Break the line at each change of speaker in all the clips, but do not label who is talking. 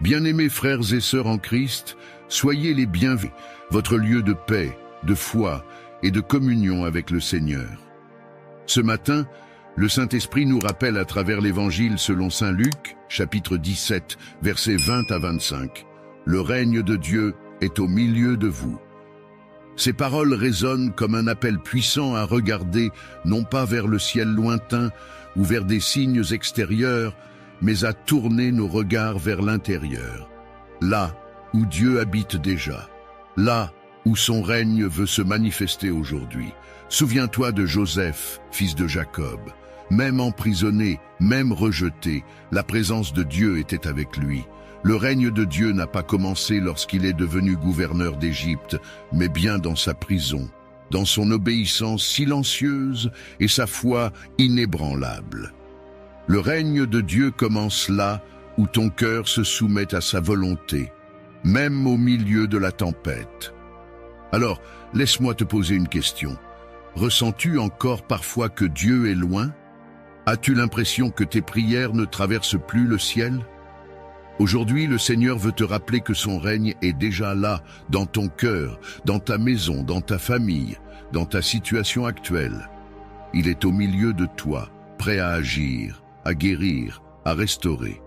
Bien-aimés frères et sœurs en Christ, soyez les bienvenus, votre lieu de paix, de foi et de communion avec le Seigneur. Ce matin, le Saint-Esprit nous rappelle à travers l'Évangile selon saint Luc, chapitre 17, versets 20 à 25. Le règne de Dieu est au milieu de vous. Ces paroles résonnent comme un appel puissant à regarder non pas vers le ciel lointain ou vers des signes extérieurs, mais à tourner nos regards vers l'intérieur, là où Dieu habite déjà, là où son règne veut se manifester aujourd'hui. Souviens-toi de Joseph, fils de Jacob. Même emprisonné, même rejeté, la présence de Dieu était avec lui. Le règne de Dieu n'a pas commencé lorsqu'il est devenu gouverneur d'Égypte, mais bien dans sa prison, dans son obéissance silencieuse et sa foi inébranlable. Le règne de Dieu commence là où ton cœur se soumet à sa volonté, même au milieu de la tempête. Alors, laisse-moi te poser une question. Ressens-tu encore parfois que Dieu est loin? As-tu l'impression que tes prières ne traversent plus le ciel? Aujourd'hui, le Seigneur veut te rappeler que son règne est déjà là, dans ton cœur, dans ta maison, dans ta famille, dans ta situation actuelle. Il est au milieu de toi, prêt à agir, à guérir, à restaurer.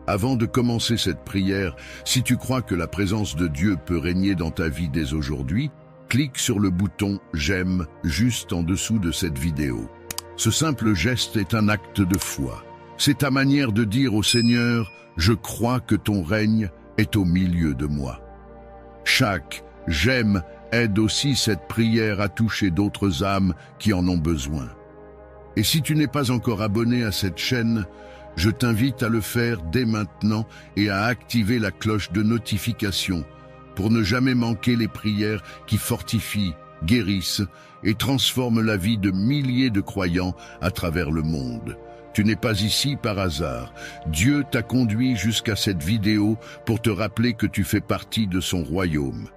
Avant de commencer cette prière, si tu crois que la présence de Dieu peut régner dans ta vie dès aujourd'hui, clique sur le bouton « J'aime » juste en dessous de cette vidéo. Ce simple geste est un acte de foi. C'est ta manière de dire au Seigneur « Je crois que ton règne est au milieu de moi ». Chaque « J'aime » aide aussi cette prière à toucher d'autres âmes qui en ont besoin. Et si tu n'es pas encore abonné à cette chaîne, je t'invite à le faire dès maintenant et à activer la cloche de notification pour ne jamais manquer les prières qui fortifient, guérissent et transforment la vie de milliers de croyants à travers le monde. Tu n'es pas ici par hasard. Dieu t'a conduit jusqu'à cette vidéo pour te rappeler que tu fais partie de son royaume.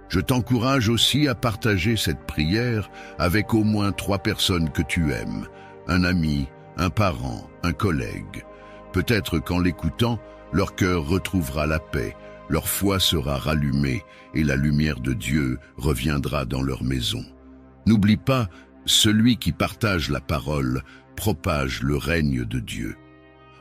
Je t'encourage aussi à partager cette prière avec au moins 3 personnes que tu aimes. Un ami, un parent, un collègue. Peut-être qu'en l'écoutant, leur cœur retrouvera la paix, leur foi sera rallumée et la lumière de Dieu reviendra dans leur maison. N'oublie pas, celui qui partage la parole propage le règne de Dieu.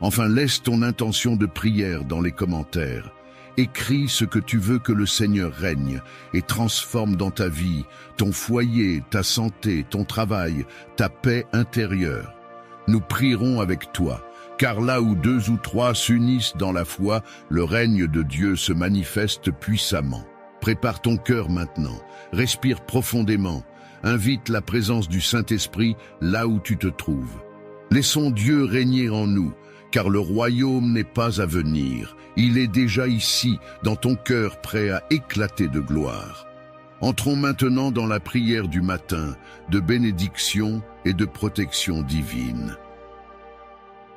Enfin, laisse ton intention de prière dans les commentaires. Écris ce que tu veux que le Seigneur règne et transforme dans ta vie, ton foyer, ta santé, ton travail, ta paix intérieure. Nous prierons avec toi, car là où 2 ou 3 s'unissent dans la foi, le règne de Dieu se manifeste puissamment. Prépare ton cœur maintenant, respire profondément, invite la présence du Saint-Esprit là où tu te trouves. Laissons Dieu régner en nous, car le royaume n'est pas à venir, il est déjà ici, dans ton cœur prêt à éclater de gloire. Entrons maintenant dans la prière du matin, de bénédiction et de protection divine.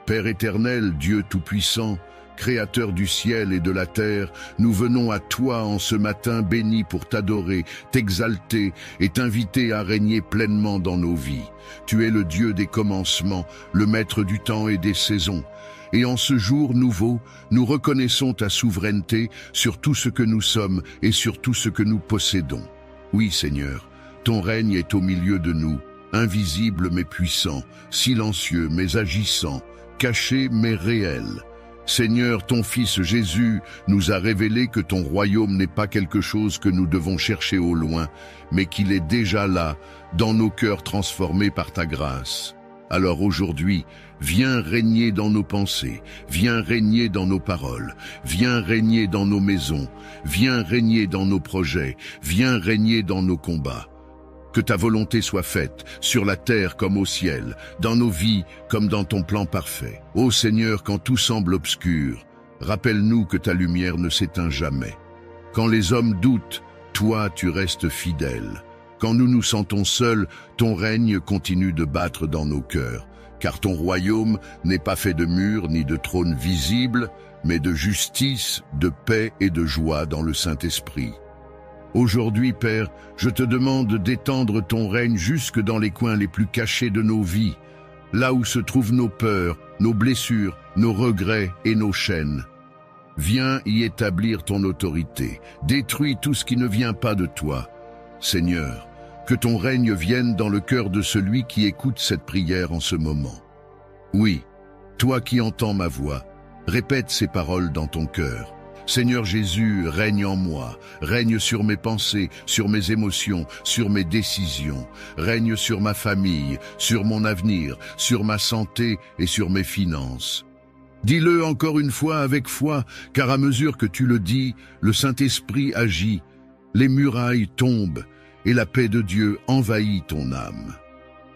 Père éternel, Dieu tout-puissant, Créateur du ciel et de la terre, nous venons à toi en ce matin béni pour t'adorer, t'exalter et t'inviter à régner pleinement dans nos vies. Tu es le Dieu des commencements, le maître du temps et des saisons. Et en ce jour nouveau, nous reconnaissons ta souveraineté sur tout ce que nous sommes et sur tout ce que nous possédons. Oui, Seigneur, ton règne est au milieu de nous, invisible mais puissant, silencieux mais agissant, caché mais réel. Seigneur, ton Fils Jésus nous a révélé que ton royaume n'est pas quelque chose que nous devons chercher au loin, mais qu'il est déjà là, dans nos cœurs transformés par ta grâce. Alors aujourd'hui, viens régner dans nos pensées, viens régner dans nos paroles, viens régner dans nos maisons, viens régner dans nos projets, viens régner dans nos combats. Que ta volonté soit faite, sur la terre comme au ciel, dans nos vies comme dans ton plan parfait. Ô Seigneur, quand tout semble obscur, rappelle-nous que ta lumière ne s'éteint jamais. Quand les hommes doutent, toi tu restes fidèle. Quand nous nous sentons seuls, ton règne continue de battre dans nos cœurs, car ton royaume n'est pas fait de murs ni de trônes visibles, mais de justice, de paix et de joie dans le Saint-Esprit. Aujourd'hui, Père, je te demande d'étendre ton règne jusque dans les coins les plus cachés de nos vies, là où se trouvent nos peurs, nos blessures, nos regrets et nos chaînes. Viens y établir ton autorité. Détruis tout ce qui ne vient pas de toi. Seigneur, que ton règne vienne dans le cœur de celui qui écoute cette prière en ce moment. Oui, toi qui entends ma voix, répète ces paroles dans ton cœur. Seigneur Jésus, règne en moi, règne sur mes pensées, sur mes émotions, sur mes décisions, règne sur ma famille, sur mon avenir, sur ma santé et sur mes finances. Dis-le encore une fois avec foi, car à mesure que tu le dis, le Saint-Esprit agit, les murailles tombent et la paix de Dieu envahit ton âme.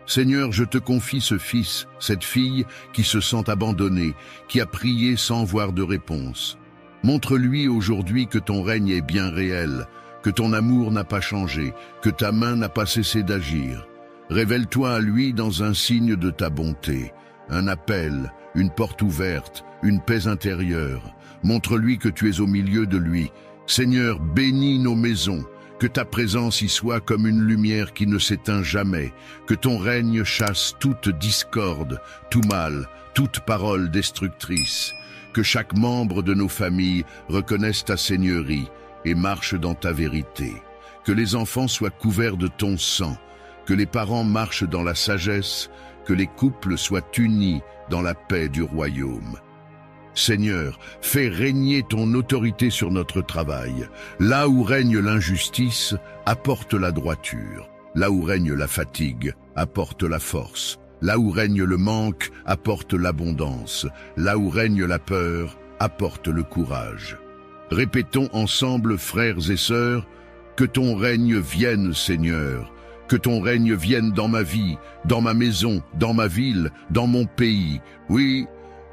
Seigneur, je te confie ce fils, cette fille qui se sent abandonnée, qui a prié sans voir de réponse. Montre-lui aujourd'hui que ton règne est bien réel, que ton amour n'a pas changé, que ta main n'a pas cessé d'agir. Révèle-toi à lui dans un signe de ta bonté, un appel, une porte ouverte, une paix intérieure. Montre-lui que tu es au milieu de lui. Seigneur, bénis nos maisons, que ta présence y soit comme une lumière qui ne s'éteint jamais, que ton règne chasse toute discorde, tout mal, toute parole destructrice, que chaque membre de nos familles reconnaisse ta seigneurie et marche dans ta vérité, que les enfants soient couverts de ton sang, que les parents marchent dans la sagesse, que les couples soient unis dans la paix du royaume. Seigneur, fais régner ton autorité sur notre travail. Là où règne l'injustice, apporte la droiture. Là où règne la fatigue, apporte la force. Là où règne le manque, apporte l'abondance. Là où règne la peur, apporte le courage. Répétons ensemble, frères et sœurs, que ton règne vienne, Seigneur. Que ton règne vienne dans ma vie, dans ma maison, dans ma ville, dans mon pays. Oui,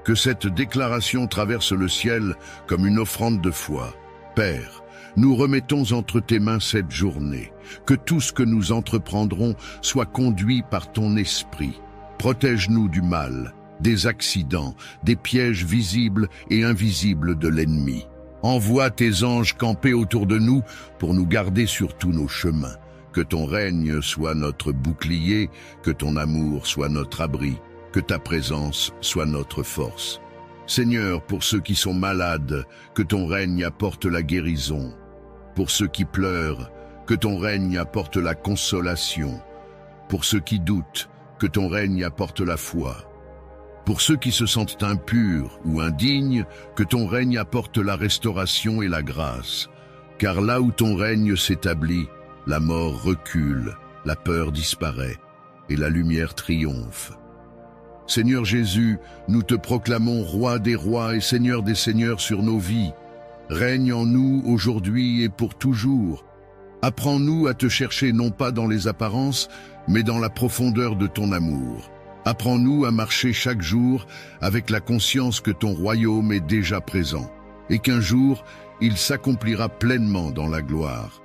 que cette déclaration traverse le ciel comme une offrande de foi. Père, nous remettons entre tes mains cette journée. Que tout ce que nous entreprendrons soit conduit par ton esprit. Protège-nous du mal, des accidents, des pièges visibles et invisibles de l'ennemi. Envoie tes anges camper autour de nous pour nous garder sur tous nos chemins. Que ton règne soit notre bouclier, que ton amour soit notre abri, que ta présence soit notre force. Seigneur, pour ceux qui sont malades, que ton règne apporte la guérison. Pour ceux qui pleurent, que ton règne apporte la consolation. Pour ceux qui doutent, que ton règne apporte la foi. Pour ceux qui se sentent impurs ou indignes, que ton règne apporte la restauration et la grâce. Car là où ton règne s'établit, la mort recule, la peur disparaît et la lumière triomphe. Seigneur Jésus, nous te proclamons roi des rois et seigneur des seigneurs sur nos vies. Règne en nous aujourd'hui et pour toujours. Apprends-nous à te chercher non pas dans les apparences, mais dans la profondeur de ton amour. Apprends-nous à marcher chaque jour avec la conscience que ton royaume est déjà présent et qu'un jour, il s'accomplira pleinement dans la gloire.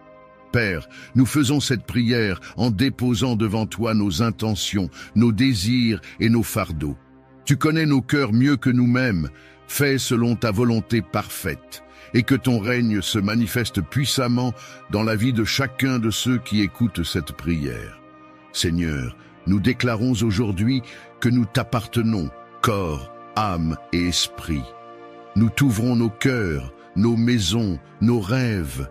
Père, nous faisons cette prière en déposant devant toi nos intentions, nos désirs et nos fardeaux. Tu connais nos cœurs mieux que nous-mêmes. Fais selon ta volonté parfaite et que ton règne se manifeste puissamment dans la vie de chacun de ceux qui écoutent cette prière. Seigneur, nous déclarons aujourd'hui que nous t'appartenons, corps, âme et esprit. Nous t'ouvrons nos cœurs, nos maisons, nos rêves.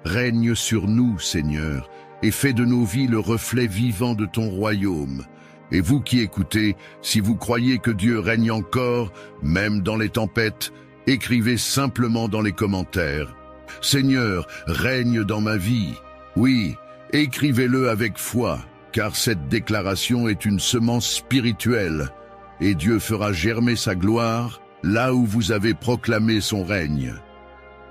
Règne sur nous, Seigneur, et fais de nos vies le reflet vivant de ton royaume. Et vous qui écoutez, si vous croyez que Dieu règne encore, même dans les tempêtes, écrivez simplement dans les commentaires. Seigneur, règne dans ma vie. Oui, écrivez-le avec foi, car cette déclaration est une semence spirituelle, et Dieu fera germer sa gloire là où vous avez proclamé son règne.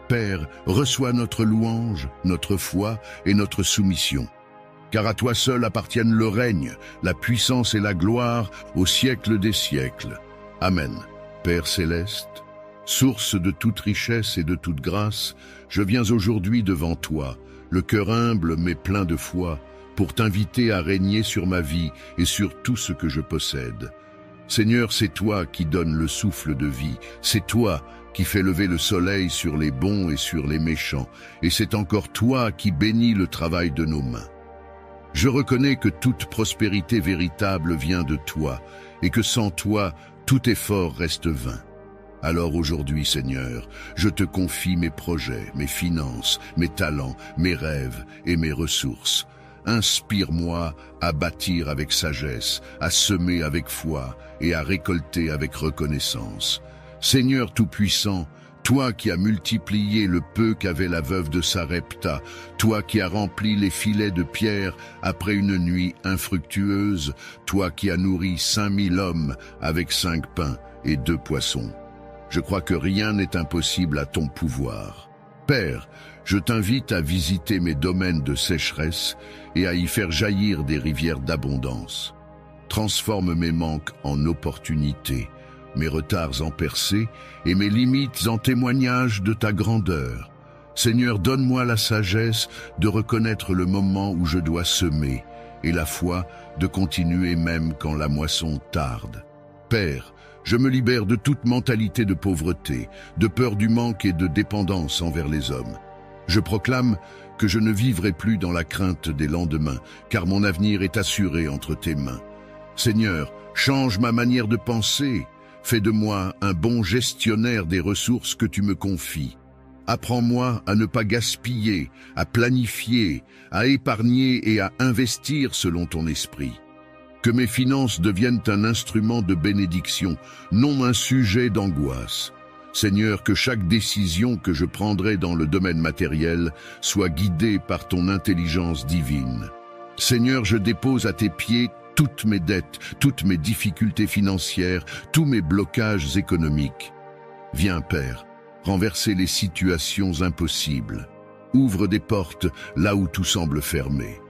Père, reçois notre louange, notre foi et notre soumission. Car à toi seul appartiennent le règne, la puissance et la gloire au siècle des siècles. Amen. Père céleste, source de toute richesse et de toute grâce, je viens aujourd'hui devant toi, le cœur humble mais plein de foi, pour t'inviter à régner sur ma vie et sur tout ce que je possède. Seigneur, c'est toi qui donnes le souffle de vie, c'est toi qui fais lever le soleil sur les bons et sur les méchants, et c'est encore toi qui bénis le travail de nos mains. Je reconnais que toute prospérité véritable vient de toi, et que sans toi, tout effort reste vain. Alors aujourd'hui, Seigneur, je te confie mes projets, mes finances, mes talents, mes rêves et mes ressources. Inspire-moi à bâtir avec sagesse, à semer avec foi et à récolter avec reconnaissance. Seigneur Tout-Puissant, toi qui as multiplié le peu qu'avait la veuve de Sarepta, toi qui as rempli les filets de pierre après une nuit infructueuse, toi qui as nourri 5000 hommes avec 5 pains et 2 poissons. Je crois que rien n'est impossible à ton pouvoir. Père, je t'invite à visiter mes domaines de sécheresse et à y faire jaillir des rivières d'abondance. Transforme mes manques en opportunités, mes retards en percées et mes limites en témoignages de ta grandeur. Seigneur, donne-moi la sagesse de reconnaître le moment où je dois semer et la foi de continuer même quand la moisson tarde. Père, je me libère de toute mentalité de pauvreté, de peur du manque et de dépendance envers les hommes. Je proclame que je ne vivrai plus dans la crainte des lendemains, car mon avenir est assuré entre tes mains. Seigneur, change ma manière de penser. Fais de moi un bon gestionnaire des ressources que tu me confies. Apprends-moi à ne pas gaspiller, à planifier, à épargner et à investir selon ton esprit. Que mes finances deviennent un instrument de bénédiction, non un sujet d'angoisse. Seigneur, que chaque décision que je prendrai dans le domaine matériel soit guidée par ton intelligence divine. Seigneur, je dépose à tes pieds toutes mes dettes, toutes mes difficultés financières, tous mes blocages économiques. Viens, Père, renverser les situations impossibles. Ouvre des portes là où tout semble fermé.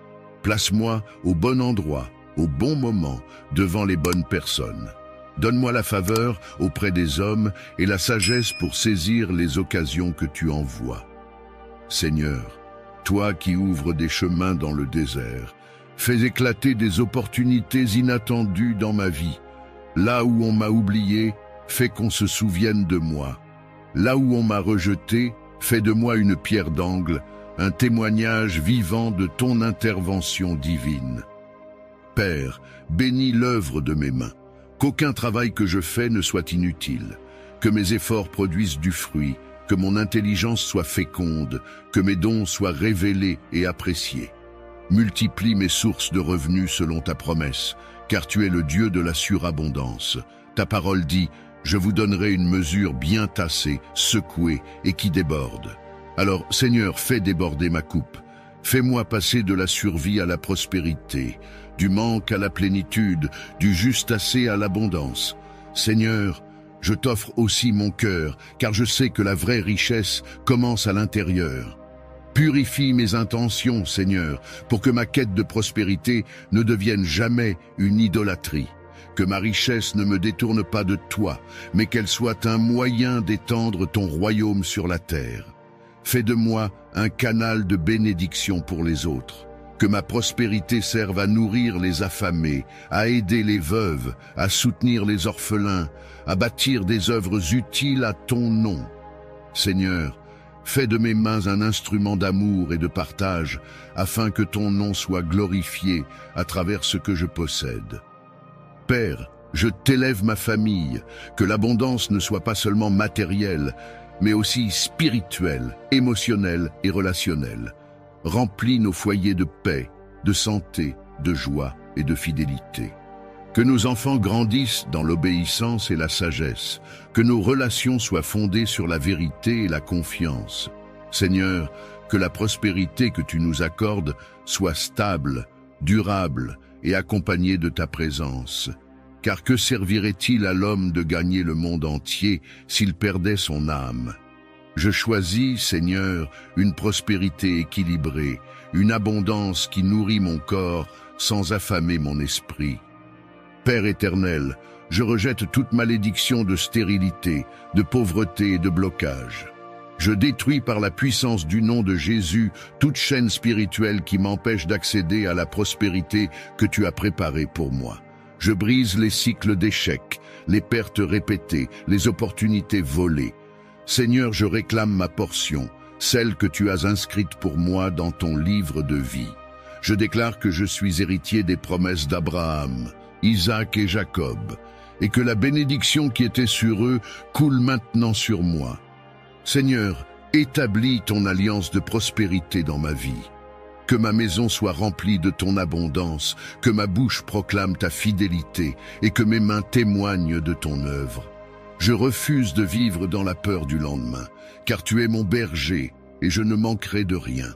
Place-moi au bon endroit, au bon moment, devant les bonnes personnes. Donne-moi la faveur auprès des hommes et la sagesse pour saisir les occasions que tu envoies. Seigneur, toi qui ouvres des chemins dans le désert, fais éclater des opportunités inattendues dans ma vie. Là où on m'a oublié, fais qu'on se souvienne de moi. Là où on m'a rejeté, fais de moi une pierre d'angle, un témoignage vivant de ton intervention divine. Père, bénis l'œuvre de mes mains, qu'aucun travail que je fais ne soit inutile, que mes efforts produisent du fruit, que mon intelligence soit féconde, que mes dons soient révélés et appréciés. Multiplie mes sources de revenus selon ta promesse, car tu es le Dieu de la surabondance. Ta parole dit, je vous donnerai une mesure bien tassée, secouée et qui déborde. Alors, Seigneur, fais déborder ma coupe. Fais-moi passer de la survie à la prospérité, du manque à la plénitude, du juste assez à l'abondance. Seigneur, je t'offre aussi mon cœur, car je sais que la vraie richesse commence à l'intérieur. Purifie mes intentions, Seigneur, pour que ma quête de prospérité ne devienne jamais une idolâtrie. Que ma richesse ne me détourne pas de toi, mais qu'elle soit un moyen d'étendre ton royaume sur la terre. Fais de moi un canal de bénédiction pour les autres. Que ma prospérité serve à nourrir les affamés, à aider les veuves, à soutenir les orphelins, à bâtir des œuvres utiles à ton nom. Seigneur, fais de mes mains un instrument d'amour et de partage, afin que ton nom soit glorifié à travers ce que je possède. Père, je t'élève ma famille, que l'abondance ne soit pas seulement matérielle, mais aussi spirituelle, émotionnelle et relationnelle. Remplis nos foyers de paix, de santé, de joie et de fidélité. Que nos enfants grandissent dans l'obéissance et la sagesse, que nos relations soient fondées sur la vérité et la confiance. Seigneur, que la prospérité que tu nous accordes soit stable, durable et accompagnée de ta présence. Car que servirait-il à l'homme de gagner le monde entier s'il perdait son âme ? Je choisis, Seigneur, une prospérité équilibrée, une abondance qui nourrit mon corps sans affamer mon esprit. Père éternel, je rejette toute malédiction de stérilité, de pauvreté et de blocage. Je détruis par la puissance du nom de Jésus toute chaîne spirituelle qui m'empêche d'accéder à la prospérité que tu as préparée pour moi. Je brise les cycles d'échecs, les pertes répétées, les opportunités volées. Seigneur, je réclame ma portion, celle que tu as inscrite pour moi dans ton livre de vie. Je déclare que je suis héritier des promesses d'Abraham, Isaac et Jacob, et que la bénédiction qui était sur eux coule maintenant sur moi. Seigneur, établis ton alliance de prospérité dans ma vie. Que ma maison soit remplie de ton abondance, que ma bouche proclame ta fidélité et que mes mains témoignent de ton œuvre. Je refuse de vivre dans la peur du lendemain, car tu es mon berger et je ne manquerai de rien.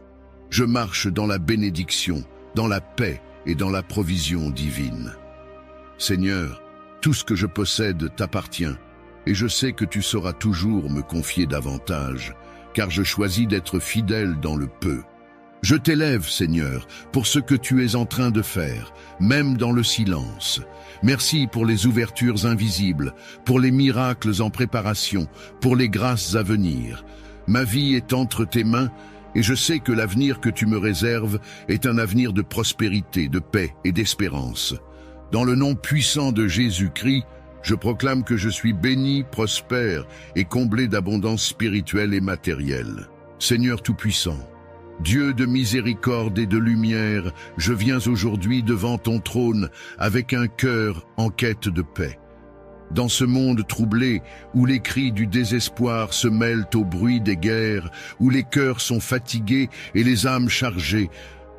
Je marche dans la bénédiction, dans la paix et dans la provision divine. Seigneur, tout ce que je possède t'appartient et je sais que tu sauras toujours me confier davantage, car je choisis d'être fidèle dans le peu. Je t'élève, Seigneur, pour ce que tu es en train de faire, même dans le silence. Merci pour les ouvertures invisibles, pour les miracles en préparation, pour les grâces à venir. Ma vie est entre tes mains et je sais que l'avenir que tu me réserves est un avenir de prospérité, de paix et d'espérance. Dans le nom puissant de Jésus-Christ, je proclame que je suis béni, prospère et comblé d'abondance spirituelle et matérielle. Seigneur Tout-Puissant, Dieu de miséricorde et de lumière, je viens aujourd'hui devant ton trône avec un cœur en quête de paix. Dans ce monde troublé, où les cris du désespoir se mêlent au bruit des guerres, où les cœurs sont fatigués et les âmes chargées,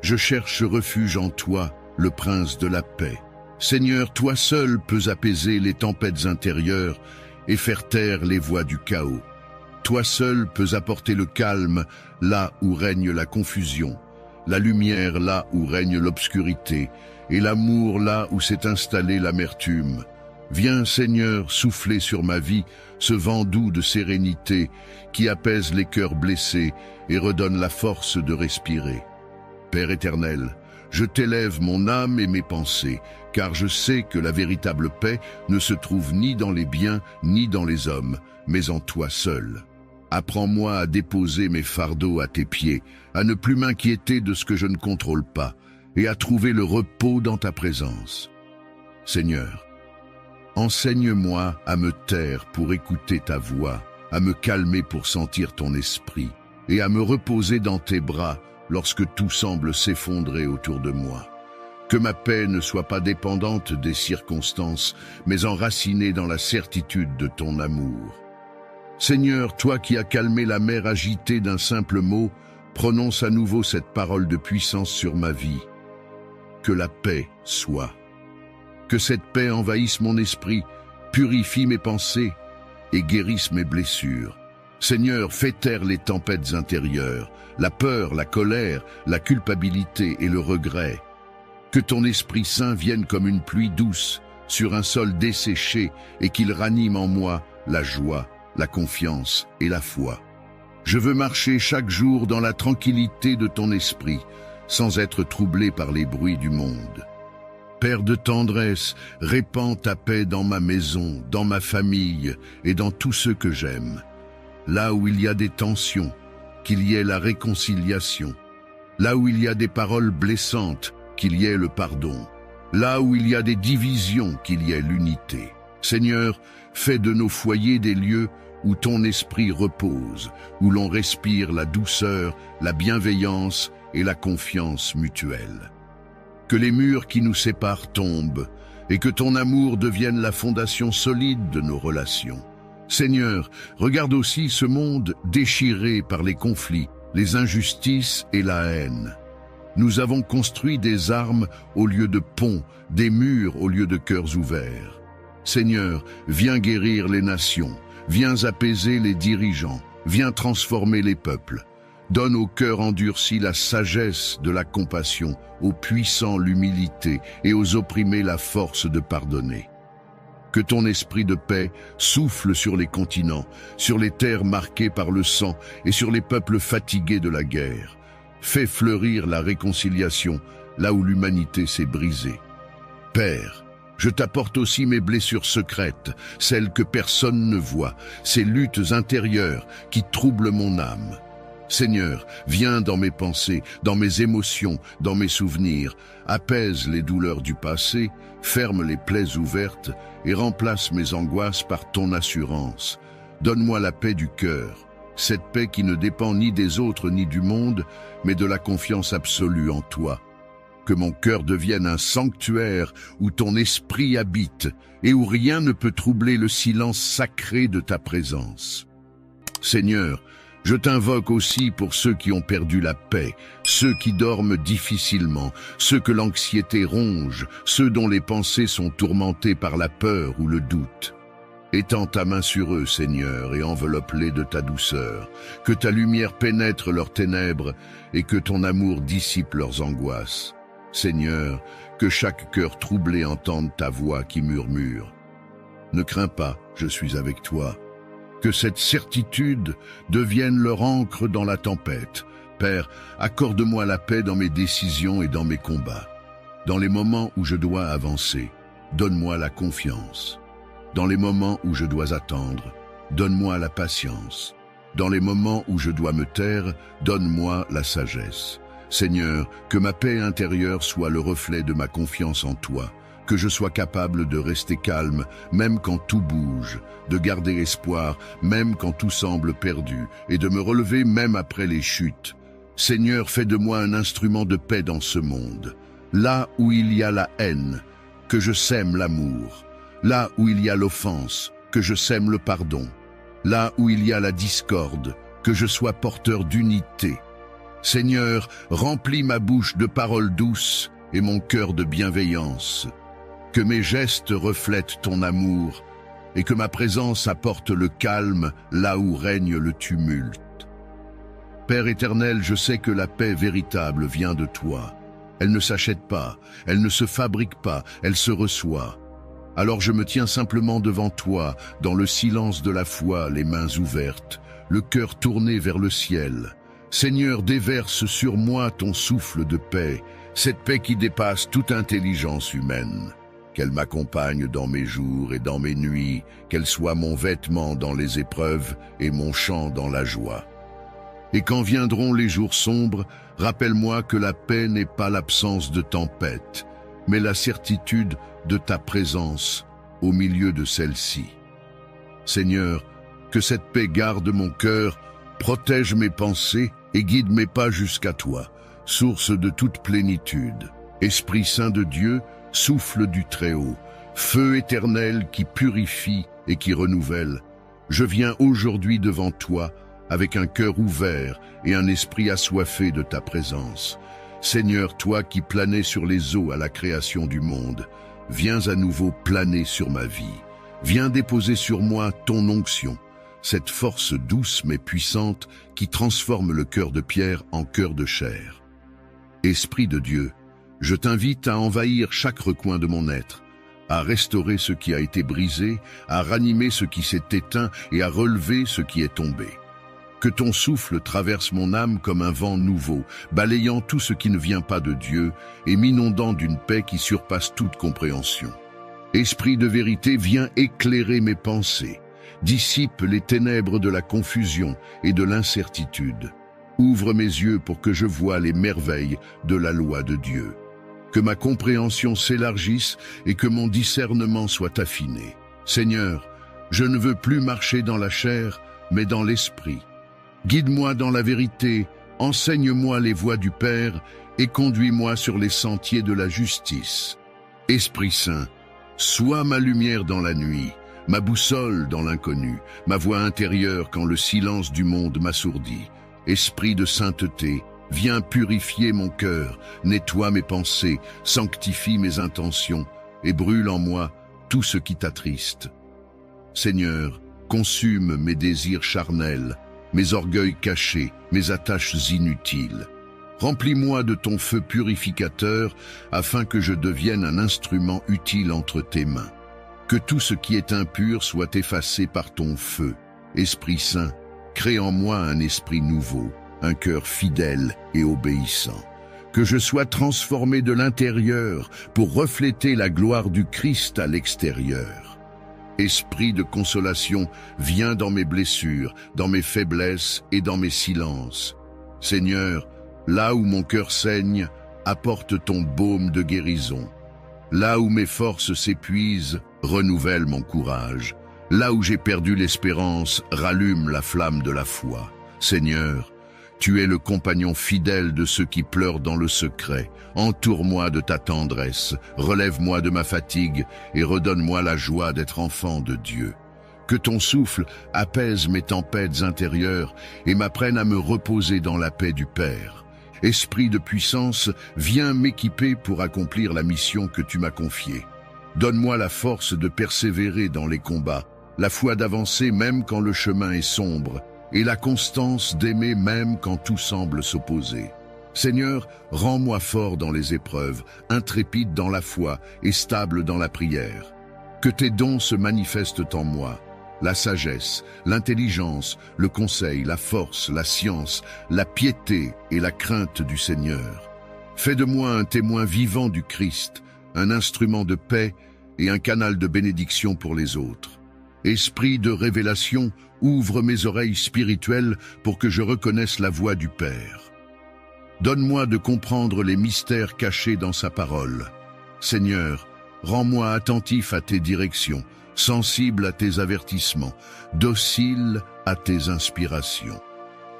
je cherche refuge en toi, le prince de la paix. Seigneur, toi seul peux apaiser les tempêtes intérieures et faire taire les voix du chaos. Toi seul peux apporter le calme là où règne la confusion, la lumière là où règne l'obscurité, et l'amour là où s'est installée l'amertume. Viens, Seigneur, souffler sur ma vie ce vent doux de sérénité qui apaise les cœurs blessés et redonne la force de respirer. Père éternel, je t'élève mon âme et mes pensées, car je sais que la véritable paix ne se trouve ni dans les biens ni dans les hommes, mais en toi seul. Apprends-moi à déposer mes fardeaux à tes pieds, à ne plus m'inquiéter de ce que je ne contrôle pas, et à trouver le repos dans ta présence. Seigneur, enseigne-moi à me taire pour écouter ta voix, à me calmer pour sentir ton esprit, et à me reposer dans tes bras lorsque tout semble s'effondrer autour de moi. Que ma paix ne soit pas dépendante des circonstances, mais enracinée dans la certitude de ton amour. Seigneur, toi qui as calmé la mer agitée d'un simple mot, prononce à nouveau cette parole de puissance sur ma vie. Que la paix soit. Que cette paix envahisse mon esprit, purifie mes pensées et guérisse mes blessures. Seigneur, fais taire les tempêtes intérieures, la peur, la colère, la culpabilité et le regret. Que ton Esprit Saint vienne comme une pluie douce sur un sol desséché et qu'il ranime en moi la joie, la confiance et la foi. Je veux marcher chaque jour dans la tranquillité de ton esprit, sans être troublé par les bruits du monde. Père de tendresse, répands ta paix dans ma maison, dans ma famille et dans tous ceux que j'aime. Là où il y a des tensions, qu'il y ait la réconciliation. Là où il y a des paroles blessantes, qu'il y ait le pardon. Là où il y a des divisions, qu'il y ait l'unité. Seigneur, fais de nos foyers des lieux où ton esprit repose, où l'on respire la douceur, la bienveillance et la confiance mutuelle. Que les murs qui nous séparent tombent et que ton amour devienne la fondation solide de nos relations. Seigneur, regarde aussi ce monde déchiré par les conflits, les injustices et la haine. Nous avons construit des armes au lieu de ponts, des murs au lieu de cœurs ouverts. Seigneur, viens guérir les nations, viens apaiser les dirigeants, viens transformer les peuples. Donne au cœur endurci la sagesse de la compassion, aux puissants l'humilité et aux opprimés la force de pardonner. Que ton esprit de paix souffle sur les continents, sur les terres marquées par le sang et sur les peuples fatigués de la guerre. Fais fleurir la réconciliation là où l'humanité s'est brisée. Père, je t'apporte aussi mes blessures secrètes, celles que personne ne voit, ces luttes intérieures qui troublent mon âme. Seigneur, viens dans mes pensées, dans mes émotions, dans mes souvenirs, apaise les douleurs du passé, ferme les plaies ouvertes et remplace mes angoisses par ton assurance. Donne-moi la paix du cœur, cette paix qui ne dépend ni des autres ni du monde, mais de la confiance absolue en toi. que mon cœur devienne un sanctuaire où ton esprit habite et où rien ne peut troubler le silence sacré de ta présence. Seigneur, je t'invoque aussi pour ceux qui ont perdu la paix, ceux qui dorment difficilement, ceux que l'anxiété ronge, ceux dont les pensées sont tourmentées par la peur ou le doute. Étends ta main sur eux, Seigneur, et enveloppe-les de ta douceur. Que ta lumière pénètre leurs ténèbres et que ton amour dissipe leurs angoisses. Seigneur, que chaque cœur troublé entende ta voix qui murmure. Ne crains pas, je suis avec toi. Que cette certitude devienne leur ancre dans la tempête. Père, accorde-moi la paix dans mes décisions et dans mes combats. Dans les moments où je dois avancer, donne-moi la confiance. Dans les moments où je dois attendre, donne-moi la patience. Dans les moments où je dois me taire, donne-moi la sagesse. Seigneur, que ma paix intérieure soit le reflet de ma confiance en toi, que je sois capable de rester calme, même quand tout bouge, de garder espoir, même quand tout semble perdu, et de me relever même après les chutes. Seigneur, fais de moi un instrument de paix dans ce monde. Là où il y a la haine, que je sème l'amour. Là où il y a l'offense, que je sème le pardon. Là où il y a la discorde, que je sois porteur d'unité. Seigneur, remplis ma bouche de paroles douces et mon cœur de bienveillance. Que mes gestes reflètent ton amour et que ma présence apporte le calme là où règne le tumulte. Père éternel, je sais que la paix véritable vient de toi. Elle ne s'achète pas, elle ne se fabrique pas, elle se reçoit. Alors je me tiens simplement devant toi, dans le silence de la foi, les mains ouvertes, le cœur tourné vers le ciel. Seigneur, déverse sur moi ton souffle de paix, cette paix qui dépasse toute intelligence humaine. Qu'elle m'accompagne dans mes jours et dans mes nuits, qu'elle soit mon vêtement dans les épreuves et mon chant dans la joie. Et quand viendront les jours sombres, rappelle-moi que la paix n'est pas l'absence de tempête, mais la certitude de ta présence au milieu de celle-ci. Seigneur, que cette paix garde mon cœur, protège mes pensées et guide mes pas jusqu'à toi, source de toute plénitude. Esprit Saint de Dieu, souffle du Très-Haut, feu éternel qui purifie et qui renouvelle, je viens aujourd'hui devant toi avec un cœur ouvert et un esprit assoiffé de ta présence. Seigneur, toi qui planais sur les eaux à la création du monde, viens à nouveau planer sur ma vie. Viens déposer sur moi ton onction, cette force douce mais puissante qui transforme le cœur de pierre en cœur de chair. Esprit de Dieu, je t'invite à envahir chaque recoin de mon être, à restaurer ce qui a été brisé, à ranimer ce qui s'est éteint et à relever ce qui est tombé. Que ton souffle traverse mon âme comme un vent nouveau, balayant tout ce qui ne vient pas de Dieu et m'inondant d'une paix qui surpasse toute compréhension. Esprit de vérité, viens éclairer mes pensées, dissipe les ténèbres de la confusion et de l'incertitude. Ouvre mes yeux pour que je voie les merveilles de la loi de Dieu. Que ma compréhension s'élargisse et que mon discernement soit affiné. Seigneur, je ne veux plus marcher dans la chair, mais dans l'esprit. Guide-moi dans la vérité, enseigne-moi les voies du Père et conduis-moi sur les sentiers de la justice. Esprit Saint, sois ma lumière dans la nuit, ma boussole dans l'inconnu, ma voix intérieure quand le silence du monde m'assourdit. Esprit de sainteté, viens purifier mon cœur, nettoie mes pensées, sanctifie mes intentions et brûle en moi tout ce qui t'attriste. Seigneur, consume mes désirs charnels, mes orgueils cachés, mes attaches inutiles. Remplis-moi de ton feu purificateur afin que je devienne un instrument utile entre tes mains. Que tout ce qui est impur soit effacé par ton feu. Esprit Saint, crée en moi un esprit nouveau, un cœur fidèle et obéissant. Que je sois transformé de l'intérieur pour refléter la gloire du Christ à l'extérieur. Esprit de consolation, viens dans mes blessures, dans mes faiblesses et dans mes silences. Seigneur, là où mon cœur saigne, apporte ton baume de guérison. Là où mes forces s'épuisent, renouvelle mon courage. Là où j'ai perdu l'espérance, rallume la flamme de la foi. Seigneur, Tu es le compagnon fidèle de ceux qui pleurent dans le secret. Entoure-moi de ta tendresse, relève-moi de ma fatigue et redonne-moi la joie d'être enfant de Dieu. Que ton souffle apaise mes tempêtes intérieures et m'apprenne à me reposer dans la paix du Père. Esprit de puissance, viens m'équiper pour accomplir la mission que tu m'as confiée. Donne-moi la force de persévérer dans les combats, la foi d'avancer même quand le chemin est sombre, et la constance d'aimer même quand tout semble s'opposer. Seigneur, rends-moi fort dans les épreuves, intrépide dans la foi et stable dans la prière. Que tes dons se manifestent en moi, la sagesse, l'intelligence, le conseil, la force, la science, la piété et la crainte du Seigneur. Fais de moi un témoin vivant du Christ, un instrument de paix et un canal de bénédiction pour les autres. Esprit de révélation, ouvre mes oreilles spirituelles pour que je reconnaisse la voix du Père. Donne-moi de comprendre les mystères cachés dans sa parole. Seigneur, rends-moi attentif à tes directions, sensible à tes avertissements, docile à tes inspirations.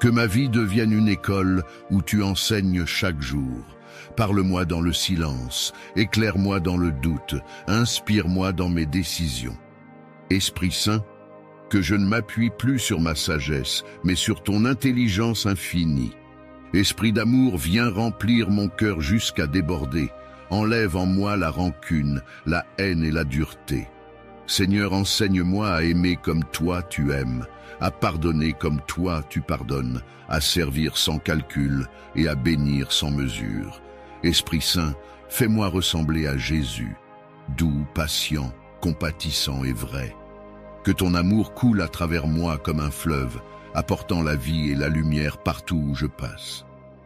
Que ma vie devienne une école où tu enseignes chaque jour. Parle-moi dans le silence, éclaire-moi dans le doute, inspire-moi dans mes décisions. Esprit Saint, que je ne m'appuie plus sur ma sagesse, mais sur ton intelligence infinie. Esprit d'amour, viens remplir mon cœur jusqu'à déborder. Enlève en moi la rancune, la haine et la dureté. Seigneur, enseigne-moi à aimer comme toi tu aimes, à pardonner comme toi tu pardonnes, à servir sans calcul et à bénir sans mesure. Esprit Saint, fais-moi ressembler à Jésus, doux, patient, compatissant et vrai. Que ton amour coule à travers moi comme un fleuve, apportant la vie et la lumière partout où je passe.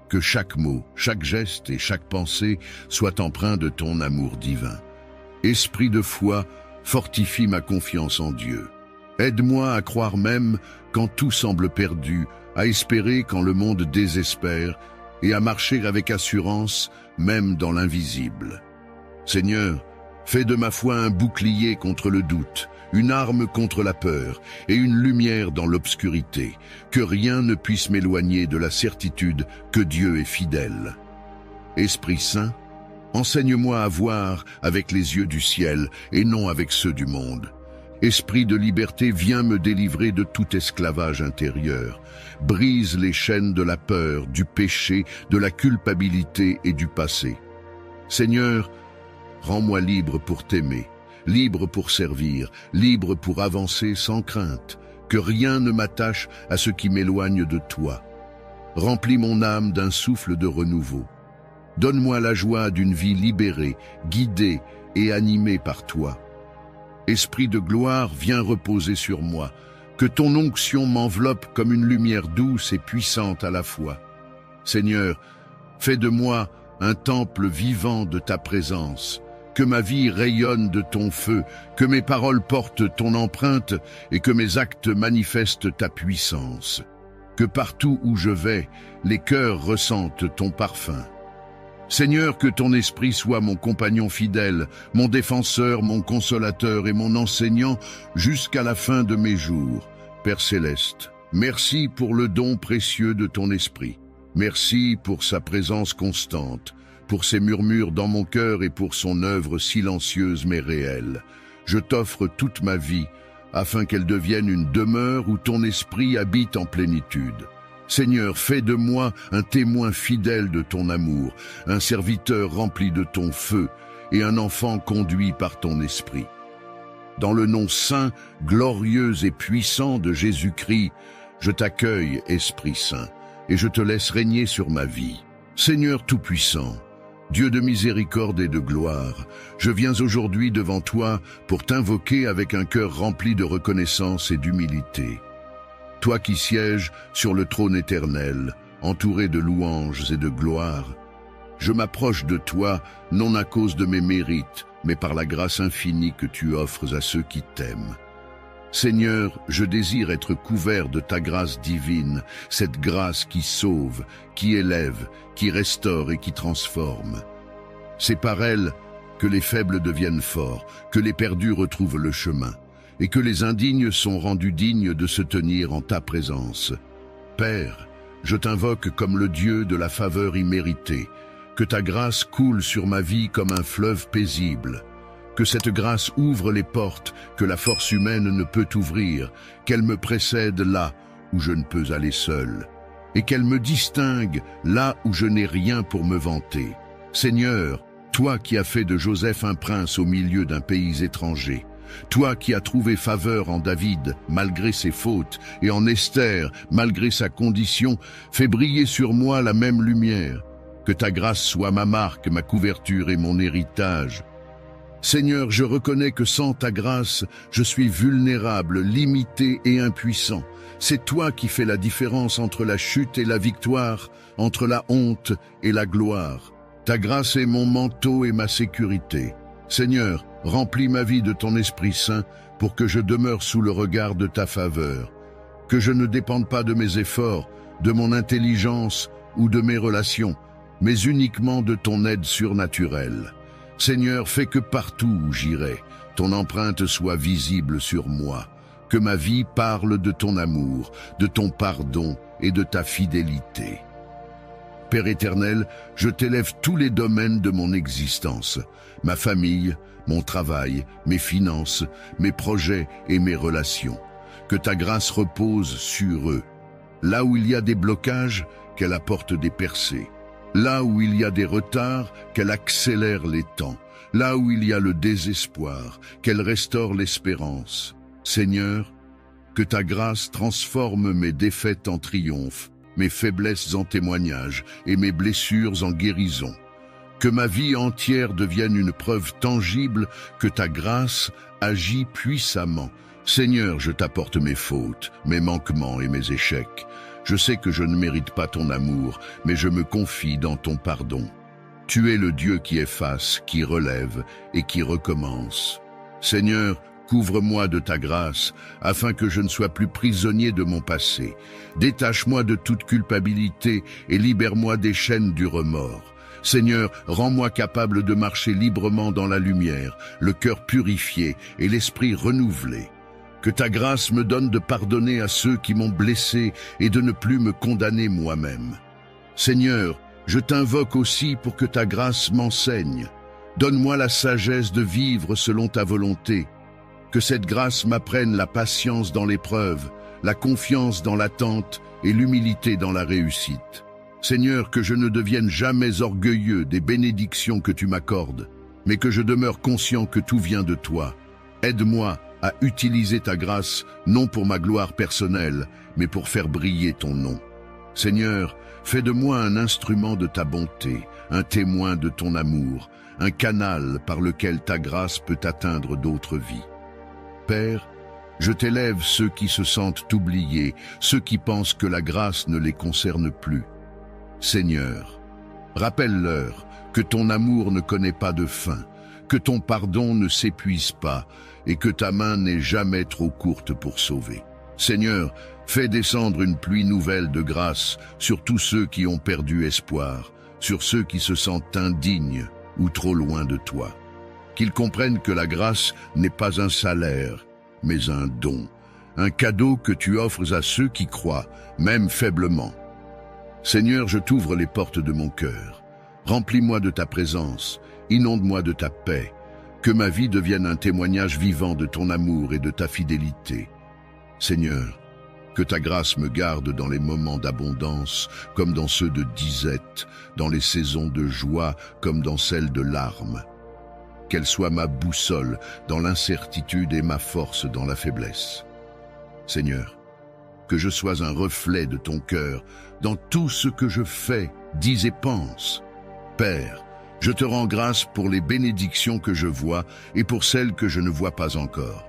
Que chaque mot, chaque geste et chaque pensée soient empreints de ton amour divin. Esprit de foi, fortifie ma confiance en Dieu. Aide-moi à croire même quand tout semble perdu, à espérer quand le monde désespère et à marcher avec assurance même dans l'invisible. Seigneur, fais de ma foi un bouclier contre le doute, une arme contre la peur et une lumière dans l'obscurité, que rien ne puisse m'éloigner de la certitude que Dieu est fidèle. Esprit Saint, enseigne-moi à voir avec les yeux du ciel et non avec ceux du monde. Esprit de liberté, viens me délivrer de tout esclavage intérieur. Brise les chaînes de la peur, du péché, de la culpabilité et du passé. Seigneur, rends-moi libre pour t'aimer, libre pour servir, libre pour avancer sans crainte, que rien ne m'attache à ce qui m'éloigne de toi. Remplis mon âme d'un souffle de renouveau. Donne-moi la joie d'une vie libérée, guidée et animée par toi. Esprit de gloire, viens reposer sur moi, que ton onction m'enveloppe comme une lumière douce et puissante à la fois. Seigneur, fais de moi un temple vivant de ta présence, que ma vie rayonne de ton feu, que mes paroles portent ton empreinte et que mes actes manifestent ta puissance. Que partout où je vais, les cœurs ressentent ton parfum. Seigneur, que ton esprit soit mon compagnon fidèle, mon défenseur, mon consolateur et mon enseignant jusqu'à la fin de mes jours. Père céleste, merci pour le don précieux de ton esprit. Merci pour sa présence constante, pour ses murmures dans mon cœur et pour son œuvre silencieuse mais réelle. Je t'offre toute ma vie afin qu'elle devienne une demeure où ton esprit habite en plénitude. Seigneur, fais de moi un témoin fidèle de ton amour, un serviteur rempli de ton feu et un enfant conduit par ton esprit. Dans le nom saint, glorieux et puissant de Jésus-Christ, je t'accueille, Esprit Saint, et je te laisse régner sur ma vie. Seigneur Tout-Puissant, Dieu de miséricorde et de gloire, je viens aujourd'hui devant toi pour t'invoquer avec un cœur rempli de reconnaissance et d'humilité. Toi qui sièges sur le trône éternel, entouré de louanges et de gloire, je m'approche de toi non à cause de mes mérites, mais par la grâce infinie que tu offres à ceux qui t'aiment. Seigneur, je désire être couvert de ta grâce divine, cette grâce qui sauve, qui élève, qui restaure et qui transforme. C'est par elle que les faibles deviennent forts, que les perdus retrouvent le chemin, et que les indignes sont rendus dignes de se tenir en ta présence. Père, je t'invoque comme le Dieu de la faveur imméritée. Que ta grâce coule sur ma vie comme un fleuve paisible. Que cette grâce ouvre les portes que la force humaine ne peut ouvrir, qu'elle me précède là où je ne peux aller seul, et qu'elle me distingue là où je n'ai rien pour me vanter. Seigneur, toi qui as fait de Joseph un prince au milieu d'un pays étranger, toi qui as trouvé faveur en David malgré ses fautes et en Esther malgré sa condition, fais briller sur moi la même lumière. Que ta grâce soit ma marque, ma couverture et mon héritage. Seigneur, je reconnais que sans ta grâce, je suis vulnérable, limité et impuissant. C'est toi qui fais la différence entre la chute et la victoire, entre la honte et la gloire. Ta grâce est mon manteau et ma sécurité. Seigneur, remplis ma vie de ton Esprit Saint pour que je demeure sous le regard de ta faveur. Que je ne dépende pas de mes efforts, de mon intelligence ou de mes relations, mais uniquement de ton aide surnaturelle. Seigneur, fais que partout où j'irai, ton empreinte soit visible sur moi, que ma vie parle de ton amour, de ton pardon et de ta fidélité. Père éternel, je t'élève tous les domaines de mon existence, ma famille, mon travail, mes finances, mes projets et mes relations. Que ta grâce repose sur eux. Là où il y a des blocages, qu'elle apporte des percées. Là où il y a des retards, qu'elle accélère les temps. Là où il y a le désespoir, qu'elle restaure l'espérance. Seigneur, que ta grâce transforme mes défaites en triomphe, mes faiblesses en témoignages et mes blessures en guérison. Que ma vie entière devienne une preuve tangible que ta grâce agit puissamment. Seigneur, je t'apporte mes fautes, mes manquements et mes échecs. Je sais que je ne mérite pas ton amour, mais je me confie dans ton pardon. Tu es le Dieu qui efface, qui relève et qui recommence. Seigneur, couvre-moi de ta grâce, afin que je ne sois plus prisonnier de mon passé. Détache-moi de toute culpabilité et libère-moi des chaînes du remords. Seigneur, rends-moi capable de marcher librement dans la lumière, le cœur purifié et l'esprit renouvelé. Que ta grâce me donne de pardonner à ceux qui m'ont blessé et de ne plus me condamner moi-même. Seigneur, je t'invoque aussi pour que ta grâce m'enseigne. Donne-moi la sagesse de vivre selon ta volonté. Que cette grâce m'apprenne la patience dans l'épreuve, la confiance dans l'attente et l'humilité dans la réussite. Seigneur, que je ne devienne jamais orgueilleux des bénédictions que tu m'accordes, mais que je demeure conscient que tout vient de toi. Aide-moi à utiliser ta grâce, non pour ma gloire personnelle, mais pour faire briller ton nom. Seigneur, fais de moi un instrument de ta bonté, un témoin de ton amour, un canal par lequel ta grâce peut atteindre d'autres vies. Père, je t'élève ceux qui se sentent oubliés, ceux qui pensent que la grâce ne les concerne plus. Seigneur, rappelle-leur que ton amour ne connaît pas de fin, que ton pardon ne s'épuise pas et que ta main n'est jamais trop courte pour sauver. Seigneur, fais descendre une pluie nouvelle de grâce sur tous ceux qui ont perdu espoir, sur ceux qui se sentent indignes ou trop loin de toi. Qu'ils comprennent que la grâce n'est pas un salaire, mais un don, un cadeau que tu offres à ceux qui croient, même faiblement. Seigneur, je t'ouvre les portes de mon cœur. Remplis-moi de ta présence, inonde-moi de ta paix. Que ma vie devienne un témoignage vivant de ton amour et de ta fidélité. Seigneur, que ta grâce me garde dans les moments d'abondance comme dans ceux de disette, dans les saisons de joie comme dans celles de larmes. Qu'elle soit ma boussole dans l'incertitude et ma force dans la faiblesse. Seigneur, que je sois un reflet de ton cœur dans tout ce que je fais, dis et pense. Père, je te rends grâce pour les bénédictions que je vois et pour celles que je ne vois pas encore.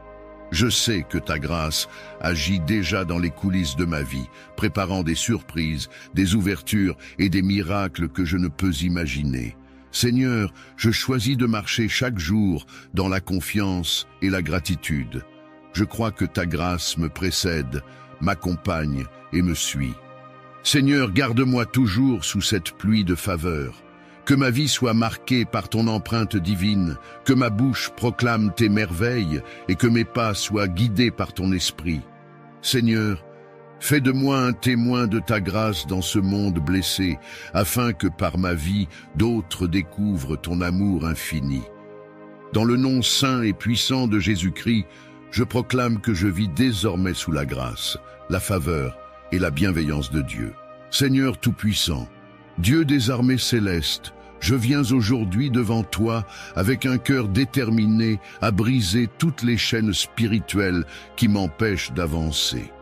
Je sais que ta grâce agit déjà dans les coulisses de ma vie, préparant des surprises, des ouvertures et des miracles que je ne peux imaginer. Seigneur, je choisis de marcher chaque jour dans la confiance et la gratitude. Je crois que ta grâce me précède, m'accompagne et me suit. Seigneur, garde-moi toujours sous cette pluie de faveur. Que ma vie soit marquée par ton empreinte divine, que ma bouche proclame tes merveilles et que mes pas soient guidés par ton esprit. Seigneur, Fais de moi un témoin de ta grâce dans ce monde blessé, afin que par ma vie, d'autres découvrent ton amour infini. Dans le nom saint et puissant de Jésus-Christ, je proclame que je vis désormais sous la grâce, la faveur et la bienveillance de Dieu. Seigneur Tout-Puissant, Dieu des armées célestes, je viens aujourd'hui devant toi avec un cœur déterminé à briser toutes les chaînes spirituelles qui m'empêchent d'avancer.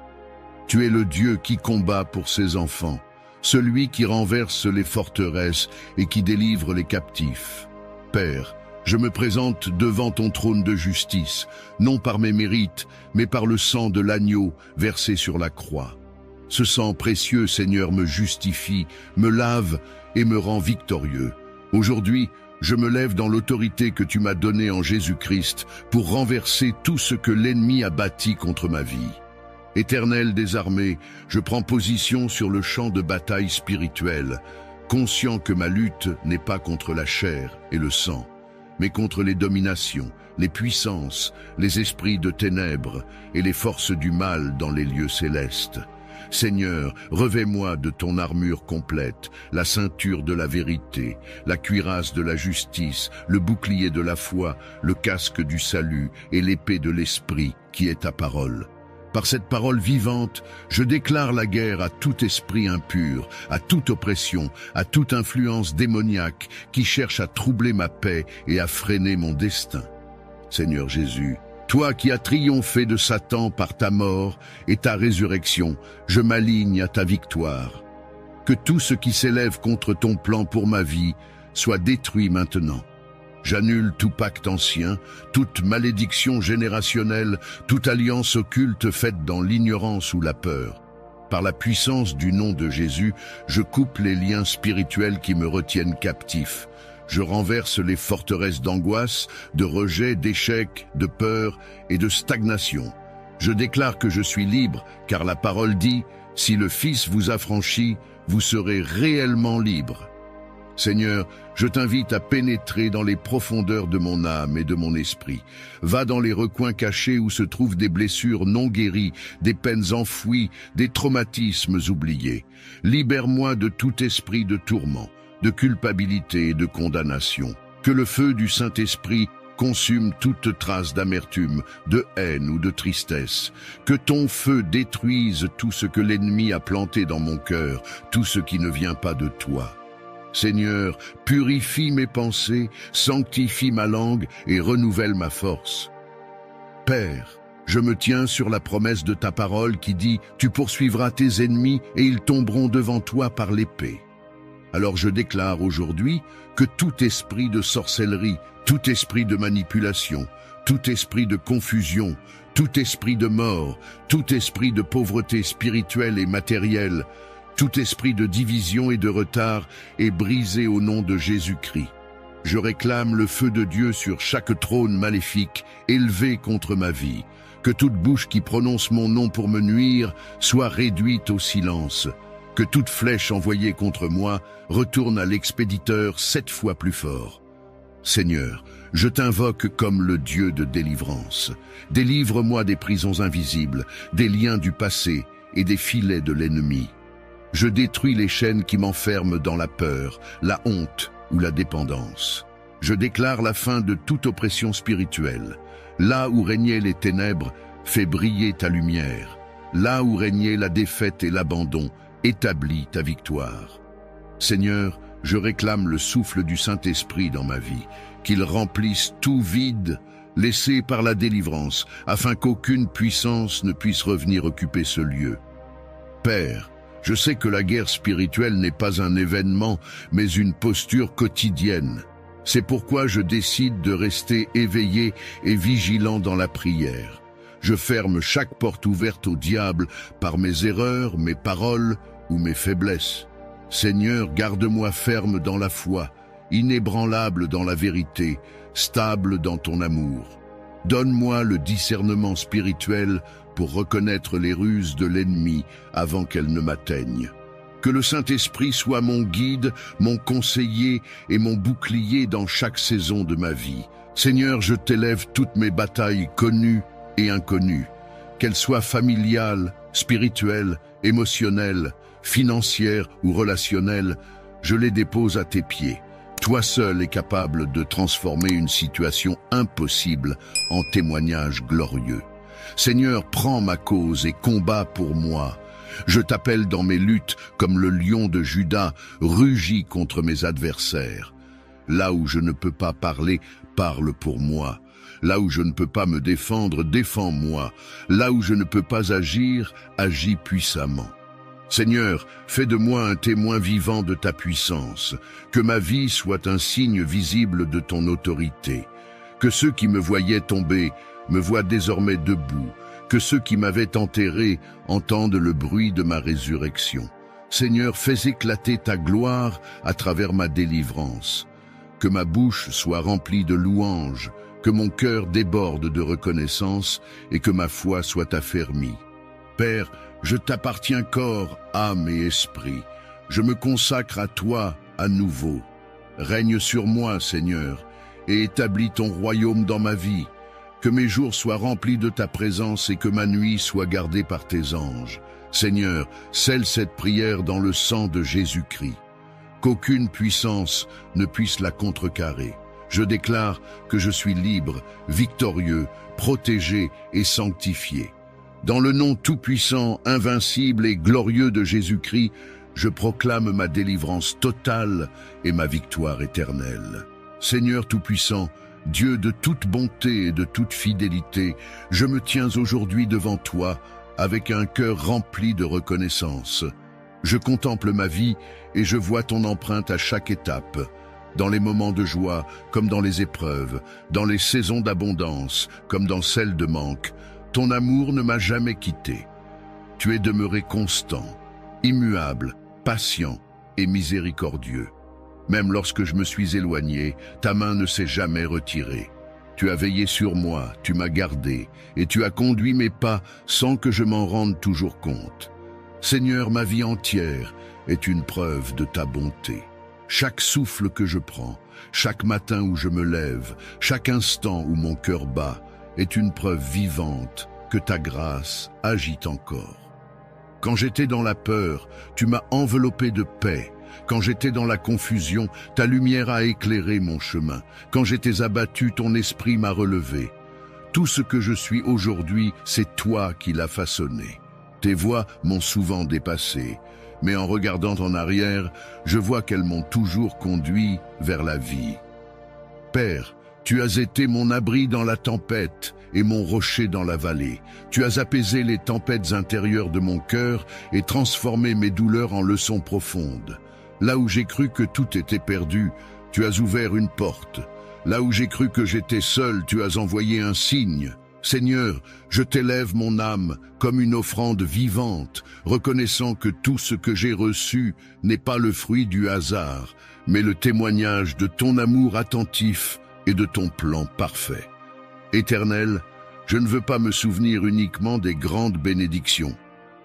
Tu es le Dieu qui combat pour ses enfants, celui qui renverse les forteresses et qui délivre les captifs. Père, je me présente devant ton trône de justice, non par mes mérites, mais par le sang de l'agneau versé sur la croix. Ce sang précieux, Seigneur, me justifie, me lave et me rend victorieux. Aujourd'hui, je me lève dans l'autorité que tu m'as donnée en Jésus-Christ pour renverser tout ce que l'ennemi a bâti contre ma vie. Éternel des armées, je prends position sur le champ de bataille spirituelle, conscient que ma lutte n'est pas contre la chair et le sang, mais contre les dominations, les puissances, les esprits de ténèbres et les forces du mal dans les lieux célestes. Seigneur, revêt-moi de ton armure complète, la ceinture de la vérité, la cuirasse de la justice, le bouclier de la foi, le casque du salut et l'épée de l'esprit qui est ta parole. Par cette parole vivante, je déclare la guerre à tout esprit impur, à toute oppression, à toute influence démoniaque qui cherche à troubler ma paix et à freiner mon destin. Seigneur Jésus, toi qui as triomphé de Satan par ta mort et ta résurrection, je m'aligne à ta victoire. Que tout ce qui s'élève contre ton plan pour ma vie soit détruit maintenant. J'annule tout pacte ancien, toute malédiction générationnelle, toute alliance occulte faite dans l'ignorance ou la peur. Par la puissance du nom de Jésus, je coupe les liens spirituels qui me retiennent captif. Je renverse les forteresses d'angoisse, de rejet, d'échec, de peur et de stagnation. Je déclare que je suis libre, car la parole dit « Si le Fils vous affranchit, vous serez réellement libre ». Seigneur, je t'invite à pénétrer dans les profondeurs de mon âme et de mon esprit. Va dans les recoins cachés où se trouvent des blessures non guéries, des peines enfouies, des traumatismes oubliés. Libère-moi de tout esprit de tourment, de culpabilité et de condamnation. Que le feu du Saint-Esprit consume toute trace d'amertume, de haine ou de tristesse. Que ton feu détruise tout ce que l'ennemi a planté dans mon cœur, tout ce qui ne vient pas de toi. Seigneur, purifie mes pensées, sanctifie ma langue et renouvelle ma force. Père, je me tiens sur la promesse de ta parole qui dit « Tu poursuivras tes ennemis et ils tomberont devant toi par l'épée ». Alors je déclare aujourd'hui que tout esprit de sorcellerie, tout esprit de manipulation, tout esprit de confusion, tout esprit de mort, tout esprit de pauvreté spirituelle et matérielle, tout esprit de division et de retard est brisé au nom de Jésus-Christ. Je réclame le feu de Dieu sur chaque trône maléfique élevé contre ma vie. Que toute bouche qui prononce mon nom pour me nuire soit réduite au silence. Que toute flèche envoyée contre moi retourne à l'expéditeur 7 fois plus fort. Seigneur, je t'invoque comme le Dieu de délivrance. Délivre-moi des prisons invisibles, des liens du passé et des filets de l'ennemi. Je détruis les chaînes qui m'enferment dans la peur, la honte ou la dépendance. Je déclare la fin de toute oppression spirituelle. Là où régnaient les ténèbres, fais briller ta lumière. Là où régnait la défaite et l'abandon, établis ta victoire. Seigneur, je réclame le souffle du Saint-Esprit dans ma vie, qu'il remplisse tout vide laissé par la délivrance, afin qu'aucune puissance ne puisse revenir occuper ce lieu. Père, je sais que la guerre spirituelle n'est pas un événement, mais une posture quotidienne. C'est pourquoi je décide de rester éveillé et vigilant dans la prière. Je ferme chaque porte ouverte au diable par mes erreurs, mes paroles ou mes faiblesses. Seigneur, garde-moi ferme dans la foi, inébranlable dans la vérité, stable dans ton amour. Donne-moi le discernement spirituel pour reconnaître les ruses de l'ennemi avant qu'elles ne m'atteignent. Que le Saint-Esprit soit mon guide, mon conseiller et mon bouclier dans chaque saison de ma vie. Seigneur, je t'élève toutes mes batailles connues et inconnues, qu'elles soient familiales, spirituelles, émotionnelles, financières ou relationnelles, je les dépose à tes pieds. Toi seul es capable de transformer une situation impossible en témoignage glorieux. Seigneur, prends ma cause et combats pour moi. Je t'appelle dans mes luttes comme le lion de Juda rugit contre mes adversaires. Là où je ne peux pas parler, parle pour moi. Là où je ne peux pas me défendre, défends-moi. Là où je ne peux pas agir, agis puissamment. Seigneur, fais de moi un témoin vivant de ta puissance, que ma vie soit un signe visible de ton autorité, que ceux qui me voyaient tomber me voient désormais debout, que ceux qui m'avaient enterré entendent le bruit de ma résurrection. Seigneur, fais éclater ta gloire à travers ma délivrance, que ma bouche soit remplie de louanges, que mon cœur déborde de reconnaissance et que ma foi soit affermie. Père, je t'appartiens corps, âme et esprit. Je me consacre à toi à nouveau. Règne sur moi, Seigneur, et établis ton royaume dans ma vie. Que mes jours soient remplis de ta présence et que ma nuit soit gardée par tes anges. Seigneur, scelle cette prière dans le sang de Jésus-Christ. Qu'aucune puissance ne puisse la contrecarrer. Je déclare que je suis libre, victorieux, protégé et sanctifié. Dans le nom tout-puissant, invincible et glorieux de Jésus-Christ, je proclame ma délivrance totale et ma victoire éternelle. Seigneur tout-puissant, Dieu de toute bonté et de toute fidélité, je me tiens aujourd'hui devant toi avec un cœur rempli de reconnaissance. Je contemple ma vie et je vois ton empreinte à chaque étape, dans les moments de joie comme dans les épreuves, dans les saisons d'abondance comme dans celles de manque. Ton amour ne m'a jamais quitté. Tu es demeuré constant, immuable, patient et miséricordieux. Même lorsque je me suis éloigné, ta main ne s'est jamais retirée. Tu as veillé sur moi, tu m'as gardé, et tu as conduit mes pas sans que je m'en rende toujours compte. Seigneur, ma vie entière est une preuve de ta bonté. Chaque souffle que je prends, chaque matin où je me lève, chaque instant où mon cœur bat, est une preuve vivante que ta grâce agit encore. Quand j'étais dans la peur, tu m'as enveloppé de paix. Quand j'étais dans la confusion, ta lumière a éclairé mon chemin. Quand j'étais abattu, ton esprit m'a relevé. Tout ce que je suis aujourd'hui, c'est toi qui l'as façonné. Tes voies m'ont souvent dépassé, mais en regardant en arrière, je vois qu'elles m'ont toujours conduit vers la vie. Père, tu as été mon abri dans la tempête et mon rocher dans la vallée. Tu as apaisé les tempêtes intérieures de mon cœur et transformé mes douleurs en leçons profondes. Là où j'ai cru que tout était perdu, tu as ouvert une porte. Là où j'ai cru que j'étais seul, tu as envoyé un signe. Seigneur, je t'élève mon âme comme une offrande vivante, reconnaissant que tout ce que j'ai reçu n'est pas le fruit du hasard, mais le témoignage de ton amour attentif et de ton plan parfait. Éternel, je ne veux pas me souvenir uniquement des grandes bénédictions,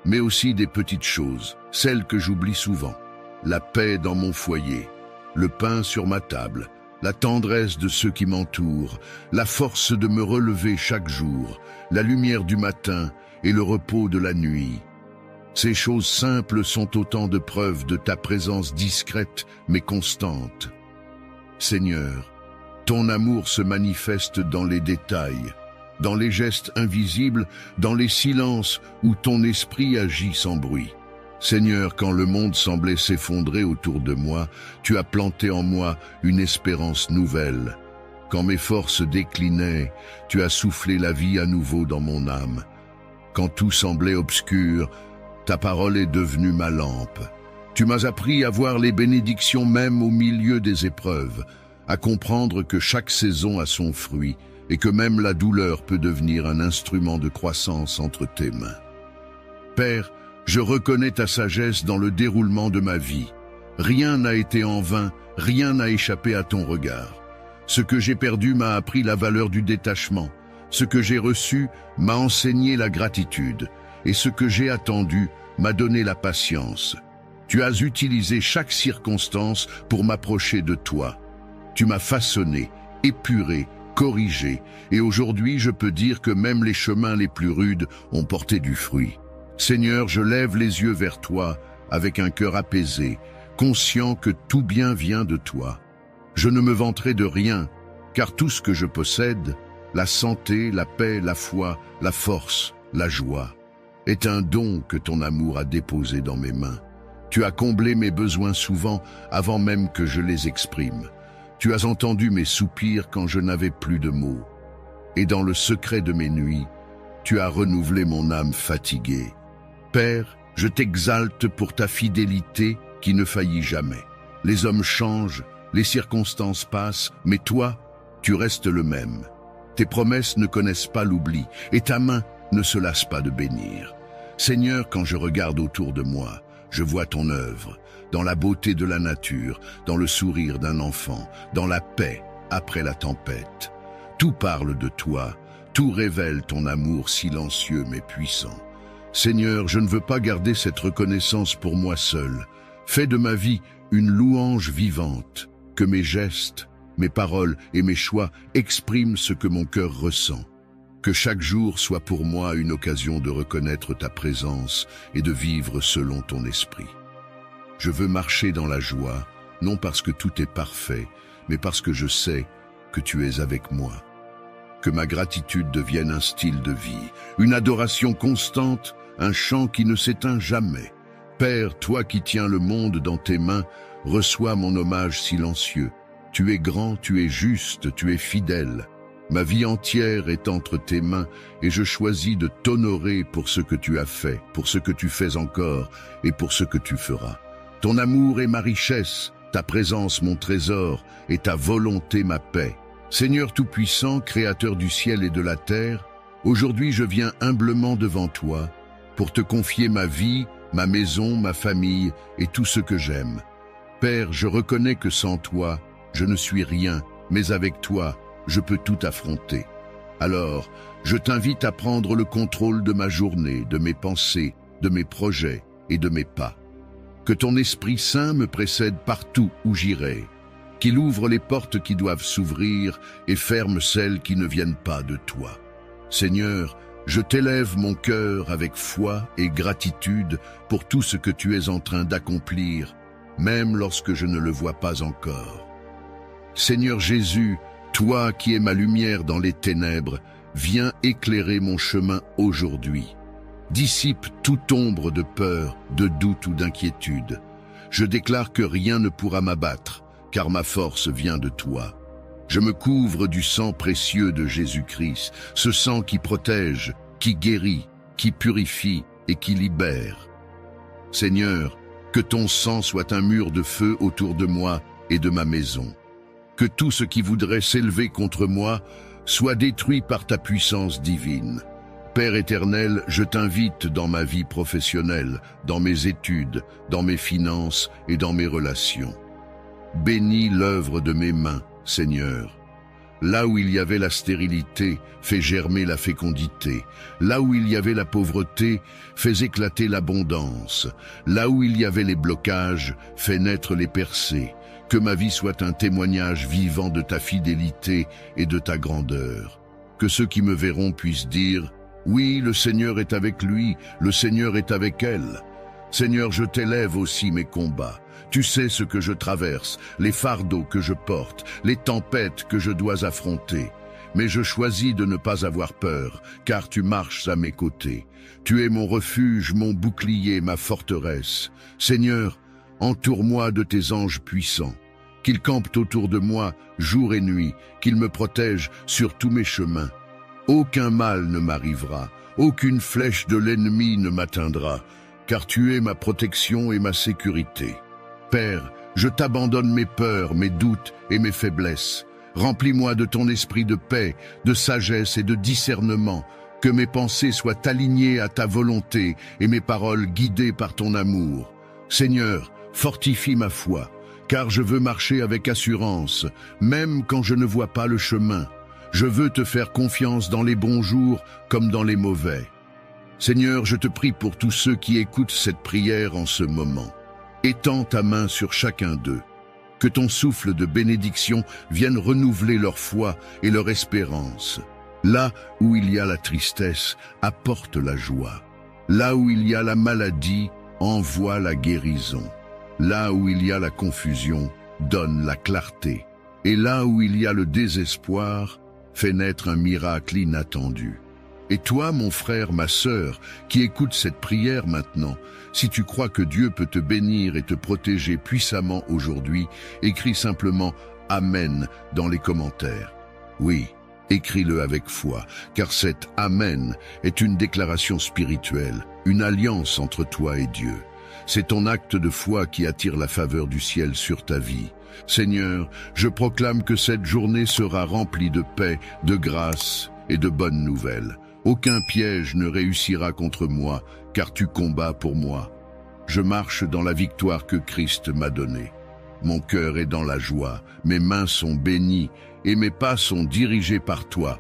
mais aussi des petites choses, celles que j'oublie souvent. La paix dans mon foyer, le pain sur ma table, la tendresse de ceux qui m'entourent, la force de me relever chaque jour, la lumière du matin et le repos de la nuit. Ces choses simples sont autant de preuves de ta présence discrète mais constante. Seigneur, ton amour se manifeste dans les détails, dans les gestes invisibles, dans les silences où ton esprit agit sans bruit. Seigneur, quand le monde semblait s'effondrer autour de moi, tu as planté en moi une espérance nouvelle. Quand mes forces déclinaient, tu as soufflé la vie à nouveau dans mon âme. Quand tout semblait obscur, ta parole est devenue ma lampe. Tu m'as appris à voir les bénédictions même au milieu des épreuves, à comprendre que chaque saison a son fruit et que même la douleur peut devenir un instrument de croissance entre tes mains. Père, je reconnais ta sagesse dans le déroulement de ma vie. Rien n'a été en vain, rien n'a échappé à ton regard. Ce que j'ai perdu m'a appris la valeur du détachement. Ce que j'ai reçu m'a enseigné la gratitude. Et ce que j'ai attendu m'a donné la patience. Tu as utilisé chaque circonstance pour m'approcher de toi. Tu m'as façonné, épuré, corrigé. Et aujourd'hui, je peux dire que même les chemins les plus rudes ont porté du fruit. Seigneur, je lève les yeux vers toi avec un cœur apaisé, conscient que tout bien vient de toi. Je ne me vanterai de rien, car tout ce que je possède, la santé, la paix, la foi, la force, la joie, est un don que ton amour a déposé dans mes mains. Tu as comblé mes besoins souvent avant même que je les exprime. Tu as entendu mes soupirs quand je n'avais plus de mots. Et dans le secret de mes nuits, tu as renouvelé mon âme fatiguée. Père, je t'exalte pour ta fidélité qui ne faillit jamais. Les hommes changent, les circonstances passent, mais toi, tu restes le même. Tes promesses ne connaissent pas l'oubli, et ta main ne se lasse pas de bénir. Seigneur, quand je regarde autour de moi, je vois ton œuvre, dans la beauté de la nature, dans le sourire d'un enfant, dans la paix après la tempête. Tout parle de toi, tout révèle ton amour silencieux mais puissant. Seigneur, je ne veux pas garder cette reconnaissance pour moi seul. Fais de ma vie une louange vivante, que mes gestes, mes paroles et mes choix expriment ce que mon cœur ressent. Que chaque jour soit pour moi une occasion de reconnaître ta présence et de vivre selon ton esprit. Je veux marcher dans la joie, non parce que tout est parfait, mais parce que je sais que tu es avec moi. Que ma gratitude devienne un style de vie, une adoration constante, un chant qui ne s'éteint jamais. Père, toi qui tiens le monde dans tes mains, reçois mon hommage silencieux. Tu es grand, tu es juste, tu es fidèle. Ma vie entière est entre tes mains et je choisis de t'honorer pour ce que tu as fait, pour ce que tu fais encore et pour ce que tu feras. Ton amour est ma richesse, ta présence mon trésor et ta volonté ma paix. Seigneur Tout-Puissant, Créateur du ciel et de la terre, aujourd'hui je viens humblement devant toi pour te confier ma vie, ma maison, ma famille et tout ce que j'aime. Père, je reconnais que sans toi, je ne suis rien, mais avec toi, je peux tout affronter. Alors, je t'invite à prendre le contrôle de ma journée, de mes pensées, de mes projets et de mes pas. Que ton Esprit Saint me précède partout où j'irai, qu'il ouvre les portes qui doivent s'ouvrir et ferme celles qui ne viennent pas de toi. Seigneur, je t'élève mon cœur avec foi et gratitude pour tout ce que tu es en train d'accomplir, même lorsque je ne le vois pas encore. Seigneur Jésus, toi qui es ma lumière dans les ténèbres, viens éclairer mon chemin aujourd'hui. Dissipe toute ombre de peur, de doute ou d'inquiétude. Je déclare que rien ne pourra m'abattre, car ma force vient de toi. Je me couvre du sang précieux de Jésus-Christ, ce sang qui protège, qui guérit, qui purifie et qui libère. Seigneur, que ton sang soit un mur de feu autour de moi et de ma maison. Que tout ce qui voudrait s'élever contre moi soit détruit par ta puissance divine. Père éternel, je t'invite dans ma vie professionnelle, dans mes études, dans mes finances et dans mes relations. Bénis l'œuvre de mes mains, Seigneur. Là où il y avait la stérilité, fais germer la fécondité. Là où il y avait la pauvreté, fais éclater l'abondance. Là où il y avait les blocages, fais naître les percées. Que ma vie soit un témoignage vivant de ta fidélité et de ta grandeur. Que ceux qui me verront puissent dire « Oui, le Seigneur est avec lui, le Seigneur est avec elle ». Seigneur, je t'élève aussi mes combats. Tu sais ce que je traverse, les fardeaux que je porte, les tempêtes que je dois affronter. Mais je choisis de ne pas avoir peur, car tu marches à mes côtés. Tu es mon refuge, mon bouclier, ma forteresse. Seigneur, entoure-moi de tes anges puissants. Qu'ils campent autour de moi jour et nuit, qu'ils me protègent sur tous mes chemins. Aucun mal ne m'arrivera, aucune flèche de l'ennemi ne m'atteindra, car tu es ma protection et ma sécurité. Père, je t'abandonne mes peurs, mes doutes et mes faiblesses. Remplis-moi de ton esprit de paix, de sagesse et de discernement, que mes pensées soient alignées à ta volonté et mes paroles guidées par ton amour. Seigneur, fortifie ma foi, car je veux marcher avec assurance, même quand je ne vois pas le chemin. Je veux te faire confiance dans les bons jours comme dans les mauvais. Seigneur, je te prie pour tous ceux qui écoutent cette prière en ce moment. Étends ta main sur chacun d'eux. Que ton souffle de bénédiction vienne renouveler leur foi et leur espérance. Là où il y a la tristesse, apporte la joie. Là où il y a la maladie, envoie la guérison. Là où il y a la confusion, donne la clarté. Et là où il y a le désespoir, fais naître un miracle inattendu. Et toi, mon frère, ma sœur, qui écoute cette prière maintenant, si tu crois que Dieu peut te bénir et te protéger puissamment aujourd'hui, écris simplement « Amen » dans les commentaires. Oui, écris-le avec foi, car cet « Amen » est une déclaration spirituelle, une alliance entre toi et Dieu. C'est ton acte de foi qui attire la faveur du ciel sur ta vie. Seigneur, je proclame que cette journée sera remplie de paix, de grâce et de bonnes nouvelles. Aucun piège ne réussira contre moi, car tu combats pour moi. Je marche dans la victoire que Christ m'a donnée. Mon cœur est dans la joie, mes mains sont bénies et mes pas sont dirigés par toi.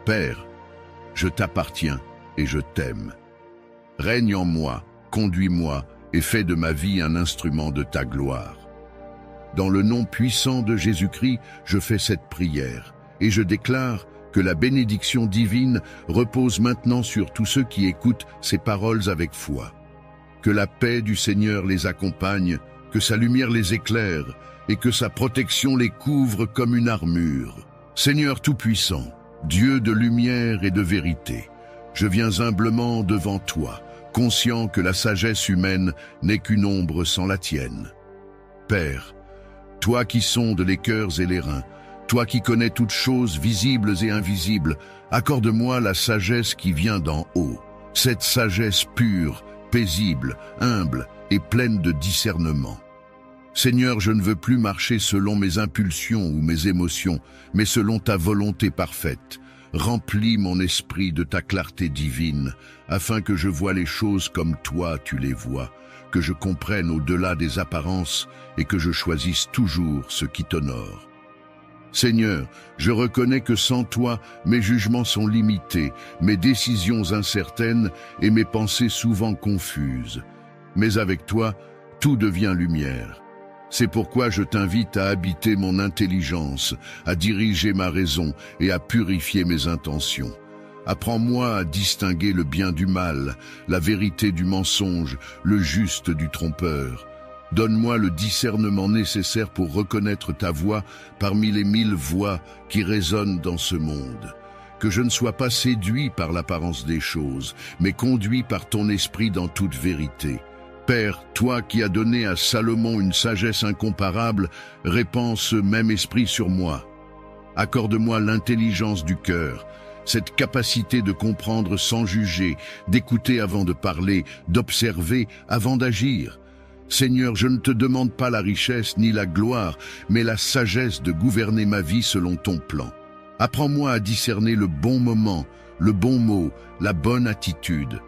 Père, je t'appartiens et je t'aime. Règne en moi, conduis-moi et fais de ma vie un instrument de ta gloire. Dans le nom puissant de Jésus-Christ, je fais cette prière et je déclare que la bénédiction divine repose maintenant sur tous ceux qui écoutent ces paroles avec foi. Que la paix du Seigneur les accompagne, que sa lumière les éclaire et que sa protection les couvre comme une armure. Seigneur Tout-Puissant, Dieu de lumière et de vérité, je viens humblement devant toi, conscient que la sagesse humaine n'est qu'une ombre sans la tienne. Père, toi qui sondes les cœurs et les reins, toi qui connais toutes choses visibles et invisibles, accorde-moi la sagesse qui vient d'en haut, cette sagesse pure, paisible, humble et pleine de discernement. Seigneur, je ne veux plus marcher selon mes impulsions ou mes émotions, mais selon ta volonté parfaite. Remplis mon esprit de ta clarté divine, afin que je voie les choses comme toi tu les vois, que je comprenne au-delà des apparences et que je choisisse toujours ce qui t'honore. Seigneur, je reconnais que sans toi, mes jugements sont limités, mes décisions incertaines et mes pensées souvent confuses. Mais avec toi, tout devient lumière. C'est pourquoi je t'invite à habiter mon intelligence, à diriger ma raison et à purifier mes intentions. Apprends-moi à distinguer le bien du mal, la vérité du mensonge, le juste du trompeur. Donne-moi le discernement nécessaire pour reconnaître ta voix parmi les 1000 voix qui résonnent dans ce monde. Que je ne sois pas séduit par l'apparence des choses, mais conduit par ton esprit dans toute vérité. Père, toi qui as donné à Salomon une sagesse incomparable, répands ce même esprit sur moi. Accorde-moi l'intelligence du cœur, cette capacité de comprendre sans juger, d'écouter avant de parler, d'observer avant d'agir. Seigneur, je ne te demande pas la richesse ni la gloire, mais la sagesse de gouverner ma vie selon ton plan. Apprends-moi à discerner le bon moment, le bon mot, la bonne attitude.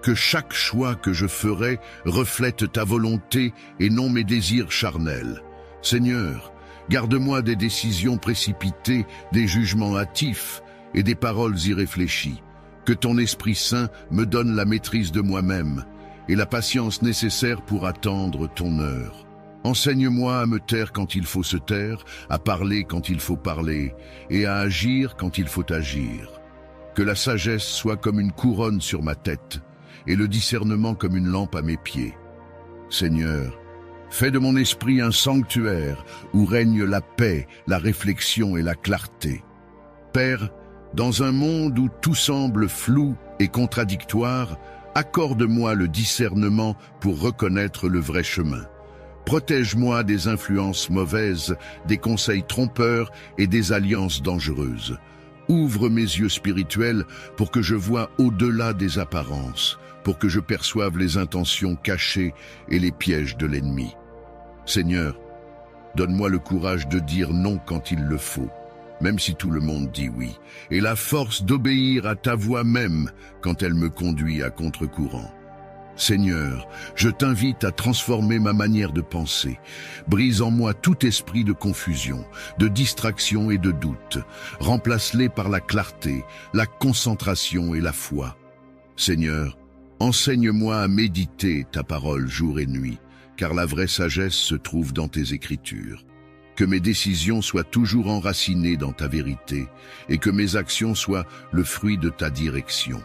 Que chaque choix que je ferai reflète ta volonté et non mes désirs charnels. Seigneur, garde-moi des décisions précipitées, des jugements hâtifs et des paroles irréfléchies. Que ton Esprit Saint me donne la maîtrise de moi-même et la patience nécessaire pour attendre ton heure. Enseigne-moi à me taire quand il faut se taire, à parler quand il faut parler, et à agir quand il faut agir. Que la sagesse soit comme une couronne sur ma tête, et le discernement comme une lampe à mes pieds. Seigneur, fais de mon esprit un sanctuaire où règne la paix, la réflexion et la clarté. Père, dans un monde où tout semble flou et contradictoire, accorde-moi le discernement pour reconnaître le vrai chemin. Protège-moi des influences mauvaises, des conseils trompeurs et des alliances dangereuses. Ouvre mes yeux spirituels pour que je voie au-delà des apparences, pour que je perçoive les intentions cachées et les pièges de l'ennemi. Seigneur, donne-moi le courage de dire non quand il le faut, même si tout le monde dit oui, et la force d'obéir à ta voix même quand elle me conduit à contre-courant. Seigneur, je t'invite à transformer ma manière de penser. Brise en moi tout esprit de confusion, de distraction et de doute. Remplace-les par la clarté, la concentration et la foi. Seigneur, enseigne-moi à méditer ta parole jour et nuit, car la vraie sagesse se trouve dans tes Écritures. Que mes décisions soient toujours enracinées dans ta vérité et que mes actions soient le fruit de ta direction.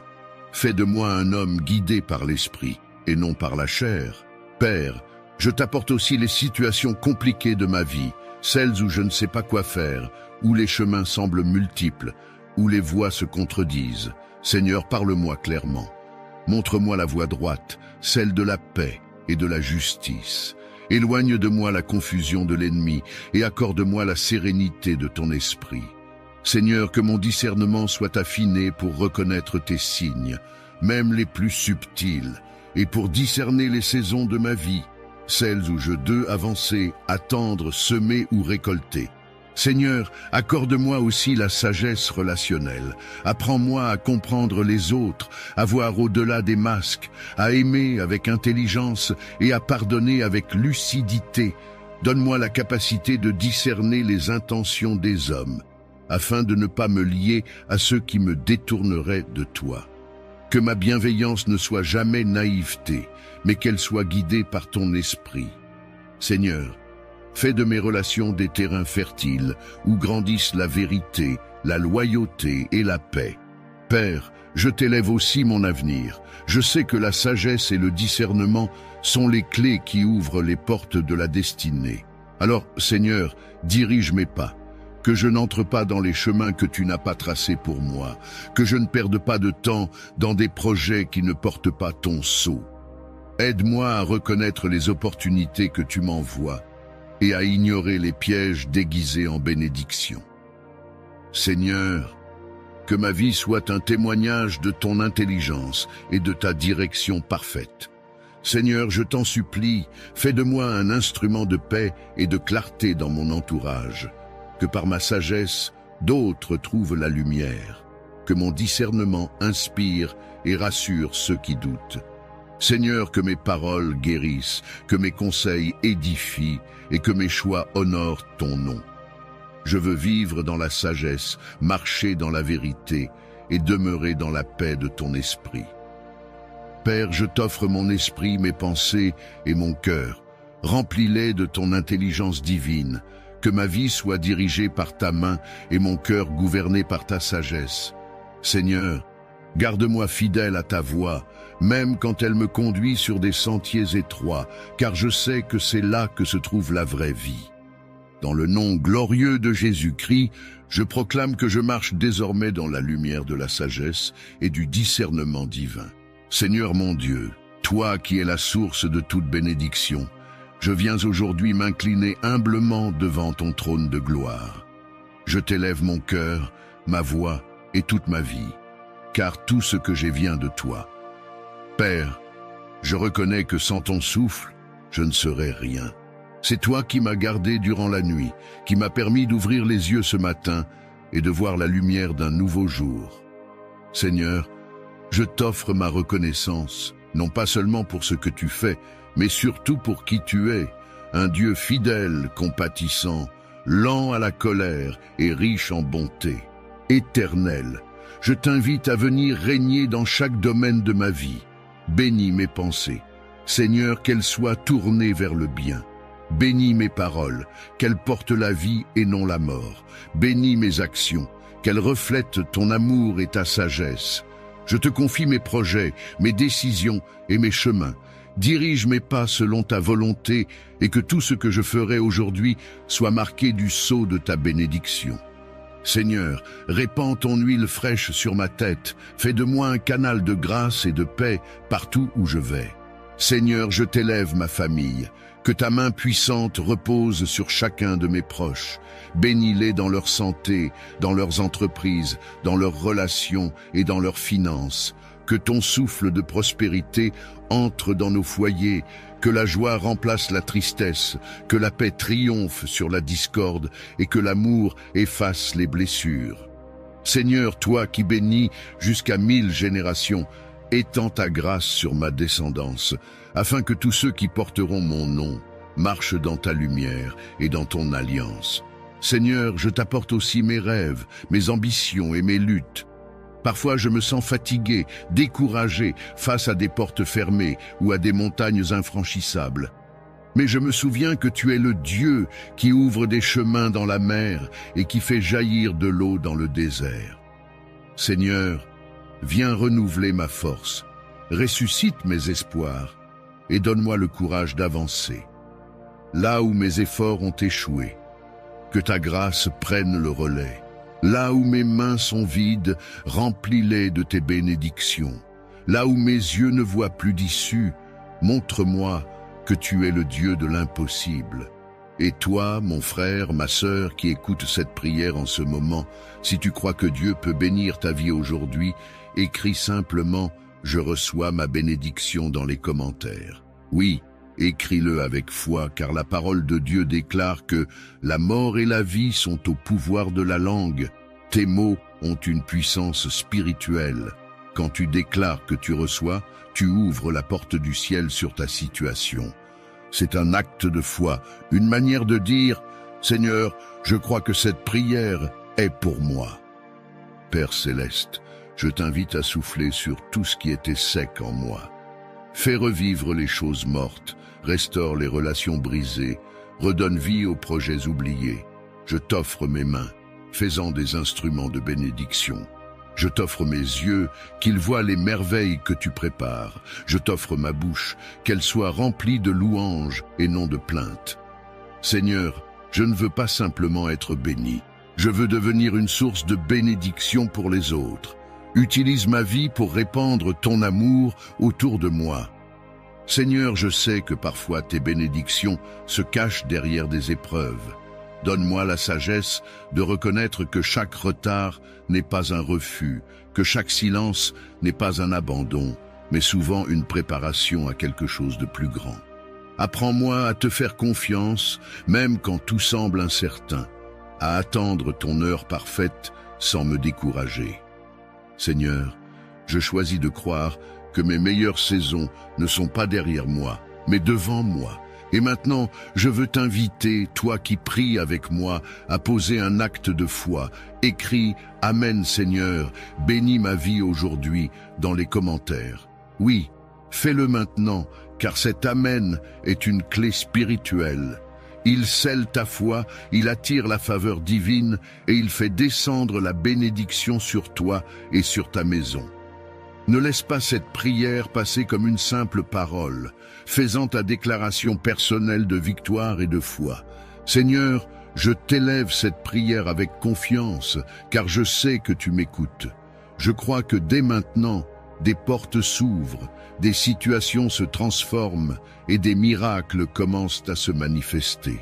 Fais de moi un homme guidé par l'esprit et non par la chair. Père, je t'apporte aussi les situations compliquées de ma vie, celles où je ne sais pas quoi faire, où les chemins semblent multiples, où les voies se contredisent. Seigneur, parle-moi clairement. Montre-moi la voie droite, celle de la paix et de la justice. Éloigne de moi la confusion de l'ennemi et accorde-moi la sérénité de ton esprit. Seigneur, que mon discernement soit affiné pour reconnaître tes signes, même les plus subtils, et pour discerner les saisons de ma vie, celles où je dois avancer, attendre, semer ou récolter. Seigneur, accorde-moi aussi la sagesse relationnelle. Apprends-moi à comprendre les autres, à voir au-delà des masques, à aimer avec intelligence et à pardonner avec lucidité. Donne-moi la capacité de discerner les intentions des hommes, afin de ne pas me lier à ceux qui me détourneraient de toi. Que ma bienveillance ne soit jamais naïveté, mais qu'elle soit guidée par ton esprit. Seigneur, fais de mes relations des terrains fertiles où grandissent la vérité, la loyauté et la paix. Père, je t'élève aussi mon avenir. Je sais que la sagesse et le discernement sont les clés qui ouvrent les portes de la destinée. Alors, Seigneur, dirige mes pas. Que je n'entre pas dans les chemins que tu n'as pas tracés pour moi, que je ne perde pas de temps dans des projets qui ne portent pas ton sceau. Aide-moi à reconnaître les opportunités que tu m'envoies et à ignorer les pièges déguisés en bénédiction. Seigneur, que ma vie soit un témoignage de ton intelligence et de ta direction parfaite. Seigneur, je t'en supplie, fais de moi un instrument de paix et de clarté dans mon entourage. Que par ma sagesse, d'autres trouvent la lumière. Que mon discernement inspire et rassure ceux qui doutent. Seigneur, que mes paroles guérissent, que mes conseils édifient et que mes choix honorent ton nom. Je veux vivre dans la sagesse, marcher dans la vérité et demeurer dans la paix de ton esprit. Père, je t'offre mon esprit, mes pensées et mon cœur. Remplis-les de ton intelligence divine. Que ma vie soit dirigée par ta main et mon cœur gouverné par ta sagesse. Seigneur, garde-moi fidèle à ta voie, même quand elle me conduit sur des sentiers étroits, car je sais que c'est là que se trouve la vraie vie. Dans le nom glorieux de Jésus-Christ, je proclame que je marche désormais dans la lumière de la sagesse et du discernement divin. Seigneur mon Dieu, toi qui es la source de toute bénédiction, je viens aujourd'hui m'incliner humblement devant ton trône de gloire. Je t'élève mon cœur, ma voix et toute ma vie, car tout ce que j'ai vient de toi. Père, je reconnais que sans ton souffle, je ne serais rien. C'est toi qui m'as gardé durant la nuit, qui m'a permis d'ouvrir les yeux ce matin et de voir la lumière d'un nouveau jour. Seigneur, je t'offre ma reconnaissance, non pas seulement pour ce que tu fais, mais surtout pour qui tu es, un Dieu fidèle, compatissant, lent à la colère et riche en bonté. Éternel, je t'invite à venir régner dans chaque domaine de ma vie. Bénis mes pensées. Seigneur, qu'elles soient tournées vers le bien. Bénis mes paroles, qu'elles portent la vie et non la mort. Bénis mes actions, qu'elles reflètent ton amour et ta sagesse. Je te confie mes projets, mes décisions et mes chemins. Dirige mes pas selon ta volonté et que tout ce que je ferai aujourd'hui soit marqué du sceau de ta bénédiction. Seigneur, répands ton huile fraîche sur ma tête, fais de moi un canal de grâce et de paix partout où je vais. Seigneur, je t'élève ma famille, que ta main puissante repose sur chacun de mes proches. Bénis-les dans leur santé, dans leurs entreprises, dans leurs relations et dans leurs finances. Que ton souffle de prospérité entre dans nos foyers, que la joie remplace la tristesse, que la paix triomphe sur la discorde et que l'amour efface les blessures. Seigneur, toi qui bénis jusqu'à 1000 générations, étends ta grâce sur ma descendance, afin que tous ceux qui porteront mon nom marchent dans ta lumière et dans ton alliance. Seigneur, je t'apporte aussi mes rêves, mes ambitions et mes luttes. Parfois, je me sens fatigué, découragé face à des portes fermées ou à des montagnes infranchissables. Mais je me souviens que tu es le Dieu qui ouvre des chemins dans la mer et qui fait jaillir de l'eau dans le désert. Seigneur, viens renouveler ma force, ressuscite mes espoirs et donne-moi le courage d'avancer. Là où mes efforts ont échoué, que ta grâce prenne le relais. Là où mes mains sont vides, remplis-les de tes bénédictions. Là où mes yeux ne voient plus d'issue, montre-moi que tu es le Dieu de l'impossible. Et toi, mon frère, ma sœur, qui écoute cette prière en ce moment, si tu crois que Dieu peut bénir ta vie aujourd'hui, écris simplement « Je reçois ma bénédiction » dans les commentaires. Oui, écris-le avec foi, car la parole de Dieu déclare que la mort et la vie sont au pouvoir de la langue. Tes mots ont une puissance spirituelle. Quand tu déclares que tu reçois, tu ouvres la porte du ciel sur ta situation. C'est un acte de foi, une manière de dire « Seigneur, je crois que cette prière est pour moi ». Père céleste, je t'invite à souffler sur tout ce qui était sec en moi. Fais revivre les choses mortes, restaure les relations brisées, redonne vie aux projets oubliés. Je t'offre mes mains, fais-en des instruments de bénédiction. Je t'offre mes yeux, qu'ils voient les merveilles que tu prépares. Je t'offre ma bouche, qu'elle soit remplie de louanges et non de plaintes. Seigneur, je ne veux pas simplement être béni. Je veux devenir une source de bénédiction pour les autres. Utilise ma vie pour répandre ton amour autour de moi. Seigneur, je sais que parfois tes bénédictions se cachent derrière des épreuves. Donne-moi la sagesse de reconnaître que chaque retard n'est pas un refus, que chaque silence n'est pas un abandon, mais souvent une préparation à quelque chose de plus grand. Apprends-moi à te faire confiance, même quand tout semble incertain, à attendre ton heure parfaite sans me décourager. Seigneur, je choisis de croire que mes meilleures saisons ne sont pas derrière moi, mais devant moi. Et maintenant, je veux t'inviter, toi qui pries avec moi, à poser un acte de foi. Écris « Amen Seigneur, bénis ma vie aujourd'hui » dans les commentaires. Oui, fais-le maintenant, car cet Amen est une clé spirituelle. Il scelle ta foi, il attire la faveur divine et il fait descendre la bénédiction sur toi et sur ta maison. Ne laisse pas cette prière passer comme une simple parole, faisant ta déclaration personnelle de victoire et de foi. Seigneur, je t'élève cette prière avec confiance, car je sais que tu m'écoutes. Je crois que dès maintenant, des portes s'ouvrent, des situations se transforment et des miracles commencent à se manifester.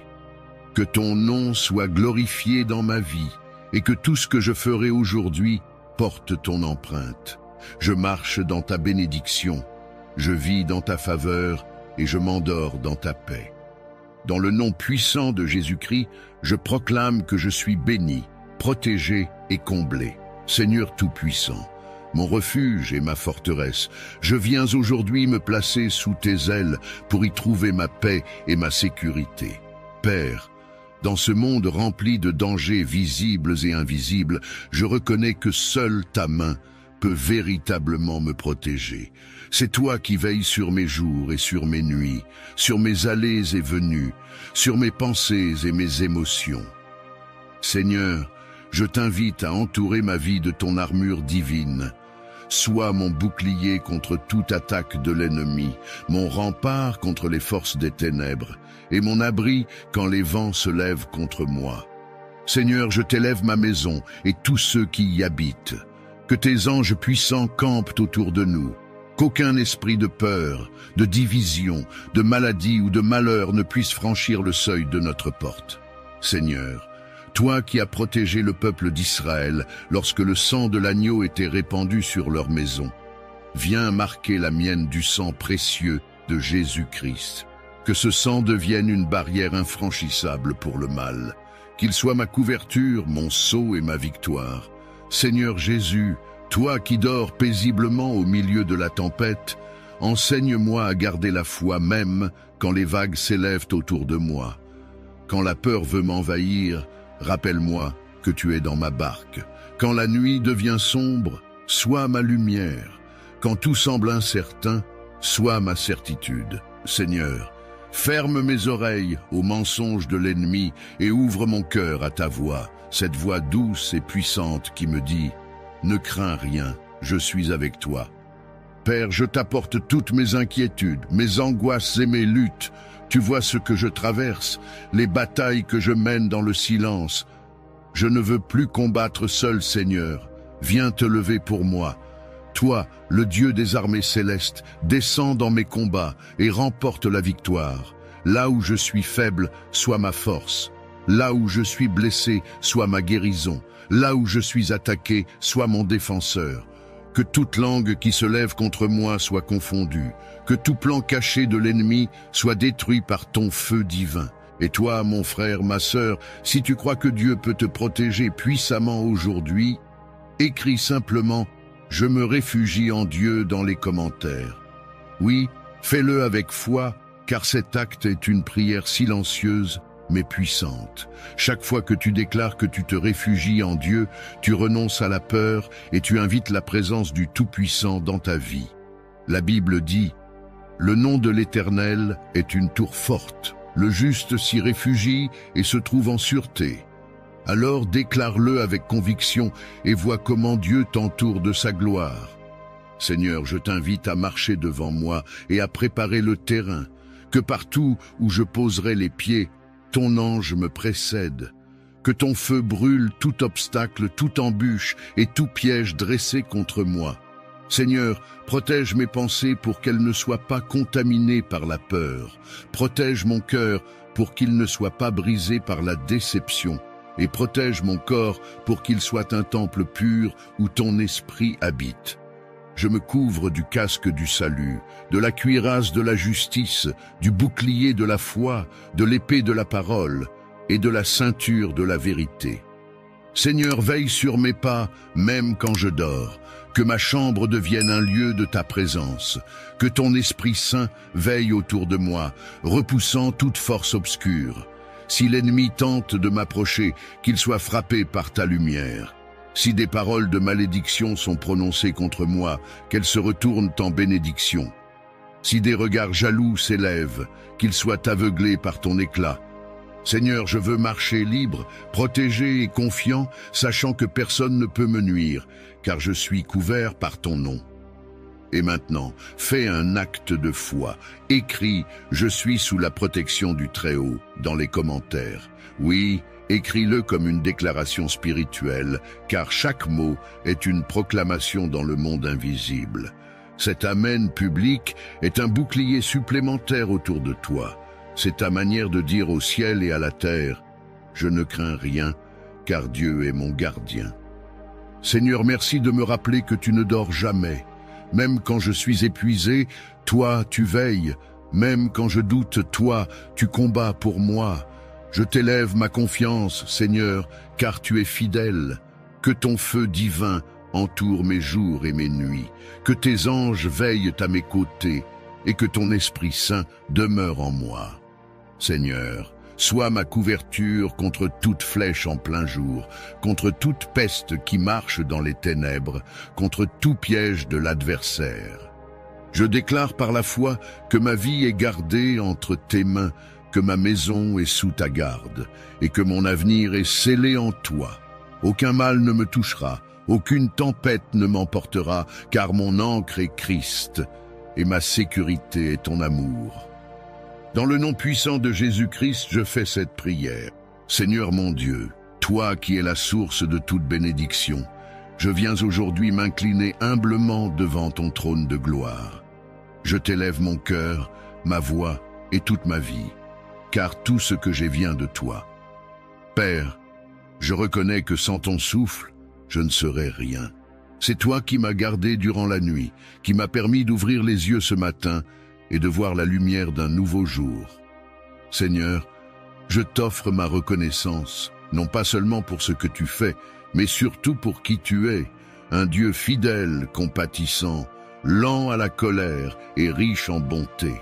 Que ton nom soit glorifié dans ma vie et que tout ce que je ferai aujourd'hui porte ton empreinte. Je marche dans ta bénédiction, je vis dans ta faveur et je m'endors dans ta paix. Dans le nom puissant de Jésus-Christ, je proclame que je suis béni, protégé et comblé. Seigneur Tout-Puissant, mon refuge et ma forteresse, je viens aujourd'hui me placer sous tes ailes pour y trouver ma paix et ma sécurité. Père, dans ce monde rempli de dangers visibles et invisibles, je reconnais que seule ta main peut véritablement me protéger. C'est toi qui veilles sur mes jours et sur mes nuits, sur mes allées et venues, sur mes pensées et mes émotions. Seigneur, je t'invite à entourer ma vie de ton armure divine. Sois mon bouclier contre toute attaque de l'ennemi, mon rempart contre les forces des ténèbres, et mon abri quand les vents se lèvent contre moi. Seigneur, je t'élève ma maison et tous ceux qui y habitent. Que tes anges puissants campent autour de nous. Qu'aucun esprit de peur, de division, de maladie ou de malheur ne puisse franchir le seuil de notre porte. Seigneur, toi qui as protégé le peuple d'Israël lorsque le sang de l'agneau était répandu sur leur maison, viens marquer la mienne du sang précieux de Jésus-Christ. Que ce sang devienne une barrière infranchissable pour le mal. Qu'il soit ma couverture, mon sceau et ma victoire. Seigneur Jésus, toi qui dors paisiblement au milieu de la tempête, enseigne-moi à garder la foi même quand les vagues s'élèvent autour de moi. Quand la peur veut m'envahir, rappelle-moi que tu es dans ma barque. Quand la nuit devient sombre, sois ma lumière. Quand tout semble incertain, sois ma certitude. Seigneur, ferme mes oreilles aux mensonges de l'ennemi et ouvre mon cœur à ta voix, cette voix douce et puissante qui me dit « Ne crains rien, je suis avec toi. Père, je t'apporte toutes mes inquiétudes, mes angoisses et mes luttes. Tu vois ce que je traverse, les batailles que je mène dans le silence. Je ne veux plus combattre seul, Seigneur. Viens te lever pour moi. Toi, le Dieu des armées célestes, descends dans mes combats et remporte la victoire. Là où je suis faible, sois ma force. Là où je suis blessé, sois ma guérison. Là où je suis attaqué, sois mon défenseur. Que toute langue qui se lève contre moi soit confondue. Que tout plan caché de l'ennemi soit détruit par ton feu divin. Et toi, mon frère, ma sœur, si tu crois que Dieu peut te protéger puissamment aujourd'hui, écris simplement « Je me réfugie en Dieu » dans les commentaires. Oui, fais-le avec foi, car cet acte est une prière silencieuse mais puissante. Chaque fois que tu déclares que tu te réfugies en Dieu, tu renonces à la peur et tu invites la présence du Tout-Puissant dans ta vie. La Bible dit « Le nom de l'Éternel est une tour forte. Le juste s'y réfugie et se trouve en sûreté. » Alors déclare-le avec conviction et vois comment Dieu t'entoure de sa gloire. Seigneur, je t'invite à marcher devant moi et à préparer le terrain, que partout où je poserai les pieds, ton ange me précède. Que ton feu brûle tout obstacle, toute embûche et tout piège dressé contre moi. Seigneur, protège mes pensées pour qu'elles ne soient pas contaminées par la peur. Protège mon cœur pour qu'il ne soit pas brisé par la déception. Et protège mon corps pour qu'il soit un temple pur où ton esprit habite. Je me couvre du casque du salut, de la cuirasse de la justice, du bouclier de la foi, de l'épée de la parole et de la ceinture de la vérité. Seigneur, veille sur mes pas, même quand je dors. Que ma chambre devienne un lieu de ta présence. Que ton Esprit Saint veille autour de moi, repoussant toute force obscure. Si l'ennemi tente de m'approcher, qu'il soit frappé par ta lumière. Si des paroles de malédiction sont prononcées contre moi, qu'elles se retournent en bénédiction. Si des regards jaloux s'élèvent, qu'ils soient aveuglés par ton éclat. Seigneur, je veux marcher libre, protégé et confiant, sachant que personne ne peut me nuire, car je suis couvert par ton nom. Et maintenant, fais un acte de foi. Écris « Je suis sous la protection du Très-Haut » dans les commentaires. Oui, écris-le comme une déclaration spirituelle, car chaque mot est une proclamation dans le monde invisible. Cet Amen public est un bouclier supplémentaire autour de toi. C'est ta manière de dire au ciel et à la terre « Je ne crains rien, car Dieu est mon gardien. » Seigneur, merci de me rappeler que tu ne dors jamais. Même quand je suis épuisé, toi, tu veilles. Même quand je doute, toi, tu combats pour moi. Je t'élève ma confiance, Seigneur, car tu es fidèle. Que ton feu divin entoure mes jours et mes nuits. Que tes anges veillent à mes côtés et que ton Esprit Saint demeure en moi. Seigneur, sois ma couverture contre toute flèche en plein jour, contre toute peste qui marche dans les ténèbres, contre tout piège de l'adversaire. Je déclare par la foi que ma vie est gardée entre tes mains, que ma maison est sous ta garde, et que mon avenir est scellé en toi. Aucun mal ne me touchera, aucune tempête ne m'emportera, car mon ancre est Christ, et ma sécurité est ton amour. Dans le nom puissant de Jésus-Christ, je fais cette prière. Seigneur mon Dieu, toi qui es la source de toute bénédiction, je viens aujourd'hui m'incliner humblement devant ton trône de gloire. Je t'élève mon cœur, ma voix et toute ma vie, car tout ce que j'ai vient de toi. Père, je reconnais que sans ton souffle, je ne serais rien. C'est toi qui m'as gardé durant la nuit, qui m'as permis d'ouvrir les yeux ce matin et de voir la lumière d'un nouveau jour. Seigneur, je t'offre ma reconnaissance, non pas seulement pour ce que tu fais, mais surtout pour qui tu es, un Dieu fidèle, compatissant, lent à la colère et riche en bonté,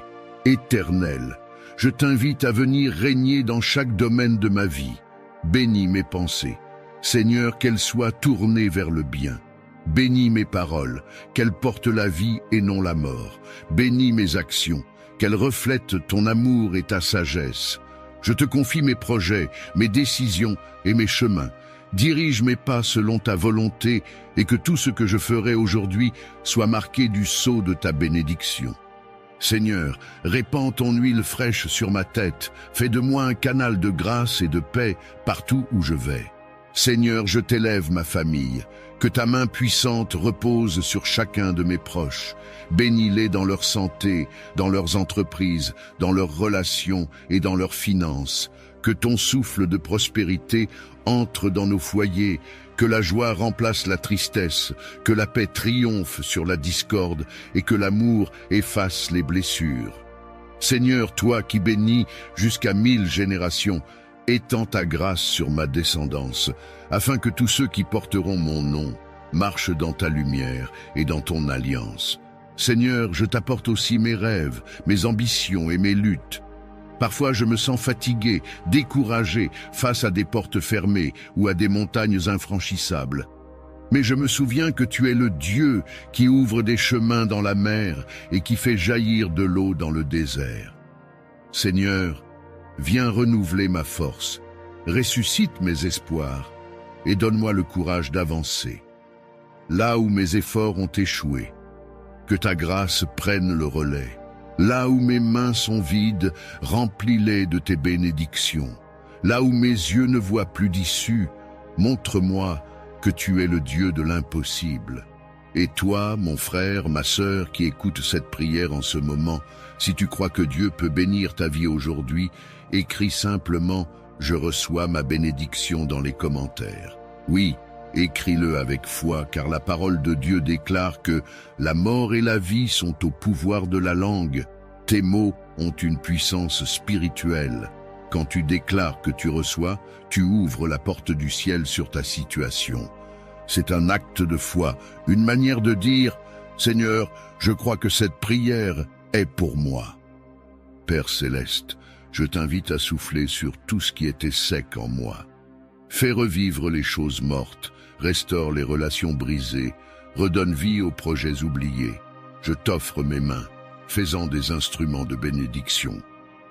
éternel. Je t'invite à venir régner dans chaque domaine de ma vie. Bénis mes pensées. Seigneur, qu'elles soient tournées vers le bien. Bénis mes paroles, qu'elles portent la vie et non la mort. Bénis mes actions, qu'elles reflètent ton amour et ta sagesse. Je te confie mes projets, mes décisions et mes chemins, Dirige mes pas selon ta volonté et que tout ce que je ferai aujourd'hui soit marqué du sceau de ta bénédiction. Seigneur, répands ton huile fraîche sur ma tête, fais de moi un canal de grâce et de paix partout où je vais. Seigneur, je t'élève ma famille, que ta main puissante repose sur chacun de mes proches. Bénis-les dans leur santé, dans leurs entreprises, dans leurs relations et dans leurs finances. Que ton souffle de prospérité entre dans nos foyers, que la joie remplace la tristesse, que la paix triomphe sur la discorde et que l'amour efface les blessures. Seigneur, toi qui bénis jusqu'à 1000 générations, étends ta grâce sur ma descendance, afin que tous ceux qui porteront mon nom marchent dans ta lumière et dans ton alliance. Seigneur, je t'apporte aussi mes rêves, mes ambitions et mes luttes. Parfois, je me sens fatigué, découragé face à des portes fermées ou à des montagnes infranchissables. Mais je me souviens que tu es le Dieu qui ouvre des chemins dans la mer et qui fait jaillir de l'eau dans le désert. Seigneur, viens renouveler ma force, ressuscite mes espoirs et donne-moi le courage d'avancer. Là où mes efforts ont échoué, que ta grâce prenne le relais. Là où mes mains sont vides, remplis-les de tes bénédictions. Là où mes yeux ne voient plus d'issue, montre-moi que tu es le Dieu de l'impossible. Et toi, mon frère, ma sœur, qui écoute cette prière en ce moment, si tu crois que Dieu peut bénir ta vie aujourd'hui, écris simplement « Je reçois ma bénédiction » dans les commentaires. Oui, écris-le avec foi, car la parole de Dieu déclare que la mort et la vie sont au pouvoir de la langue. Tes mots ont une puissance spirituelle. Quand tu déclares que tu reçois, tu ouvres la porte du ciel sur ta situation. C'est un acte de foi, une manière de dire « Seigneur, je crois que cette prière est pour moi ». Père céleste, je t'invite à souffler sur tout ce qui était sec en moi. Fais revivre les choses mortes, restaure les relations brisées, redonne vie aux projets oubliés. Je t'offre mes mains, fais-en des instruments de bénédiction.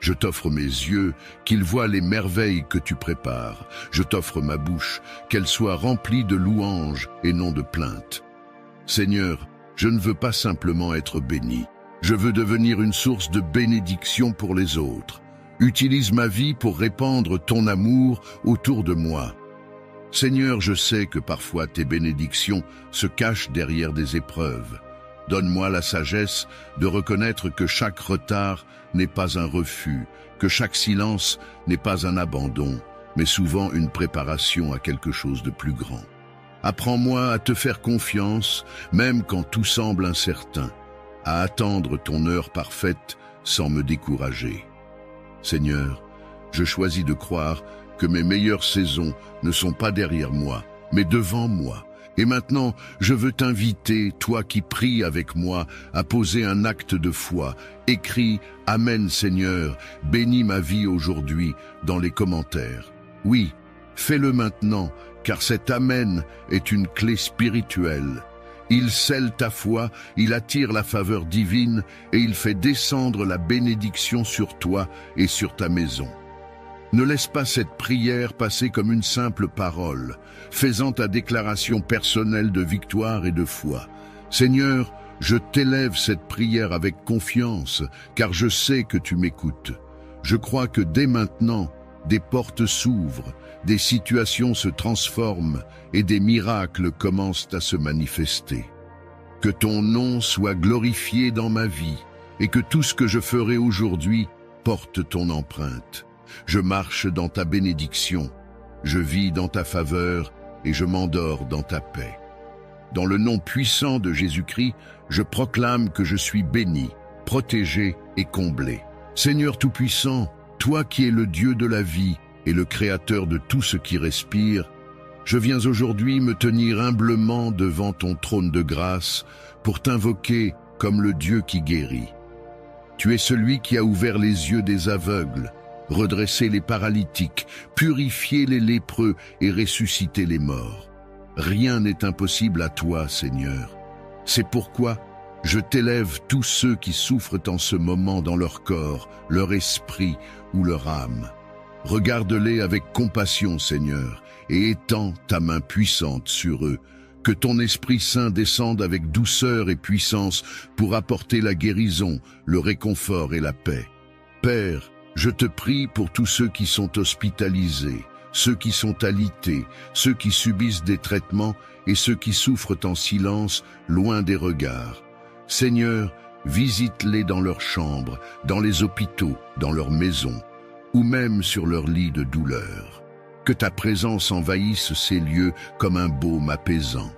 Je t'offre mes yeux, qu'ils voient les merveilles que tu prépares. Je t'offre ma bouche, qu'elle soit remplie de louanges et non de plaintes. Seigneur, je ne veux pas simplement être béni. Je veux devenir une source de bénédiction pour les autres. Utilise ma vie pour répandre ton amour autour de moi. Seigneur, je sais que parfois tes bénédictions se cachent derrière des épreuves. Donne-moi la sagesse de reconnaître que chaque retard n'est pas un refus, que chaque silence n'est pas un abandon, mais souvent une préparation à quelque chose de plus grand. Apprends-moi à te faire confiance, même quand tout semble incertain, à attendre ton heure parfaite sans me décourager. Seigneur, je choisis de croire que mes meilleures saisons ne sont pas derrière moi, mais devant moi. Et maintenant, je veux t'inviter, toi qui pries avec moi, à poser un acte de foi. Écris « Amen Seigneur, bénis ma vie aujourd'hui » dans les commentaires. Oui, fais-le maintenant, car cet Amen est une clé spirituelle. Il scelle ta foi, il attire la faveur divine et il fait descendre la bénédiction sur toi et sur ta maison. Ne laisse pas cette prière passer comme une simple parole, faisant ta déclaration personnelle de victoire et de foi. Seigneur, je t'élève cette prière avec confiance, car je sais que tu m'écoutes. Je crois que dès maintenant, des portes s'ouvrent, des situations se transforment et des miracles commencent à se manifester. Que ton nom soit glorifié dans ma vie et que tout ce que je ferai aujourd'hui porte ton empreinte. Je marche dans ta bénédiction, je vis dans ta faveur et je m'endors dans ta paix. Dans le nom puissant de Jésus-Christ, je proclame que je suis béni, protégé et comblé. Seigneur Tout-Puissant, toi qui es le Dieu de la vie et le Créateur de tout ce qui respire, je viens aujourd'hui me tenir humblement devant ton trône de grâce pour t'invoquer comme le Dieu qui guérit. Tu es celui qui a ouvert les yeux des aveugles, redresser les paralytiques, purifier les lépreux et ressusciter les morts. Rien n'est impossible à toi, Seigneur. C'est pourquoi je t'élève tous ceux qui souffrent en ce moment dans leur corps, leur esprit ou leur âme. Regarde-les avec compassion, Seigneur, et étends ta main puissante sur eux. Que ton Esprit Saint descende avec douceur et puissance pour apporter la guérison, le réconfort et la paix. Père, je te prie pour tous ceux qui sont hospitalisés, ceux qui sont alités, ceux qui subissent des traitements et ceux qui souffrent en silence, loin des regards. Seigneur, visite-les dans leurs chambres, dans les hôpitaux, dans leurs maisons, ou même sur leur lit de douleur. Que ta présence envahisse ces lieux comme un baume apaisant.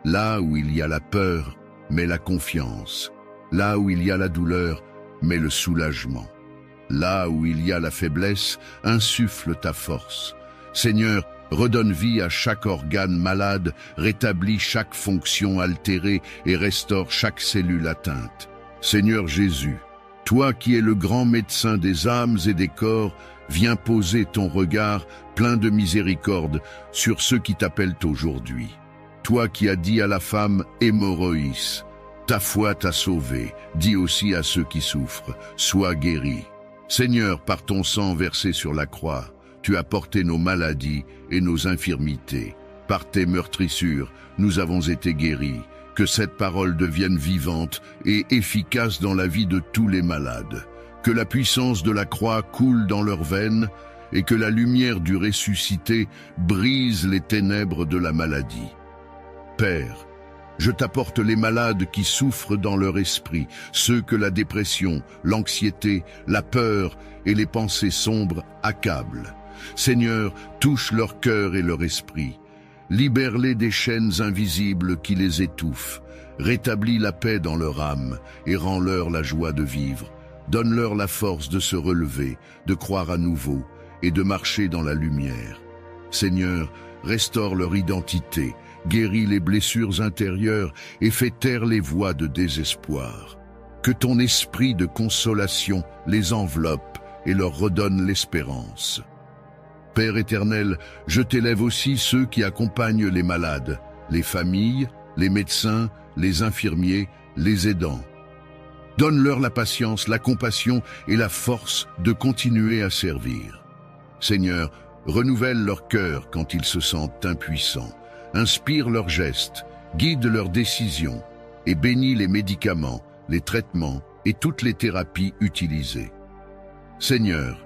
Là où il y a la peur, mets la confiance. Là où il y a la douleur, mets le soulagement. Là où il y a la faiblesse, insuffle ta force. Seigneur, redonne vie à chaque organe malade, rétablis chaque fonction altérée et restaure chaque cellule atteinte. Seigneur Jésus, toi qui es le grand médecin des âmes et des corps, viens poser ton regard plein de miséricorde sur ceux qui t'appellent aujourd'hui. Toi qui as dit à la femme « Hémorroïs », ta foi t'a sauvé, dis aussi à ceux qui souffrent « Sois guéri ». Seigneur, par ton sang versé sur la croix, tu as porté nos maladies et nos infirmités. Par tes meurtrissures, nous avons été guéris. Que cette parole devienne vivante et efficace dans la vie de tous les malades. Que la puissance de la croix coule dans leurs veines et que la lumière du ressuscité brise les ténèbres de la maladie. Père, je t'apporte les malades qui souffrent dans leur esprit, ceux que la dépression, l'anxiété, la peur et les pensées sombres accablent. Seigneur, touche leur cœur et leur esprit. Libère-les des chaînes invisibles qui les étouffent. Rétablis la paix dans leur âme et rends-leur la joie de vivre. Donne-leur la force de se relever, de croire à nouveau et de marcher dans la lumière. Seigneur, restaure leur identité, guéris les blessures intérieures et fais taire les voix de désespoir. Que ton esprit de consolation les enveloppe et leur redonne l'espérance. Père éternel, je t'élève aussi ceux qui accompagnent les malades, les familles, les médecins, les infirmiers, les aidants. Donne-leur la patience, la compassion et la force de continuer à servir. Seigneur, renouvelle leur cœur quand ils se sentent impuissants. Inspire leurs gestes, guide leurs décisions et bénis les médicaments, les traitements et toutes les thérapies utilisées. Seigneur,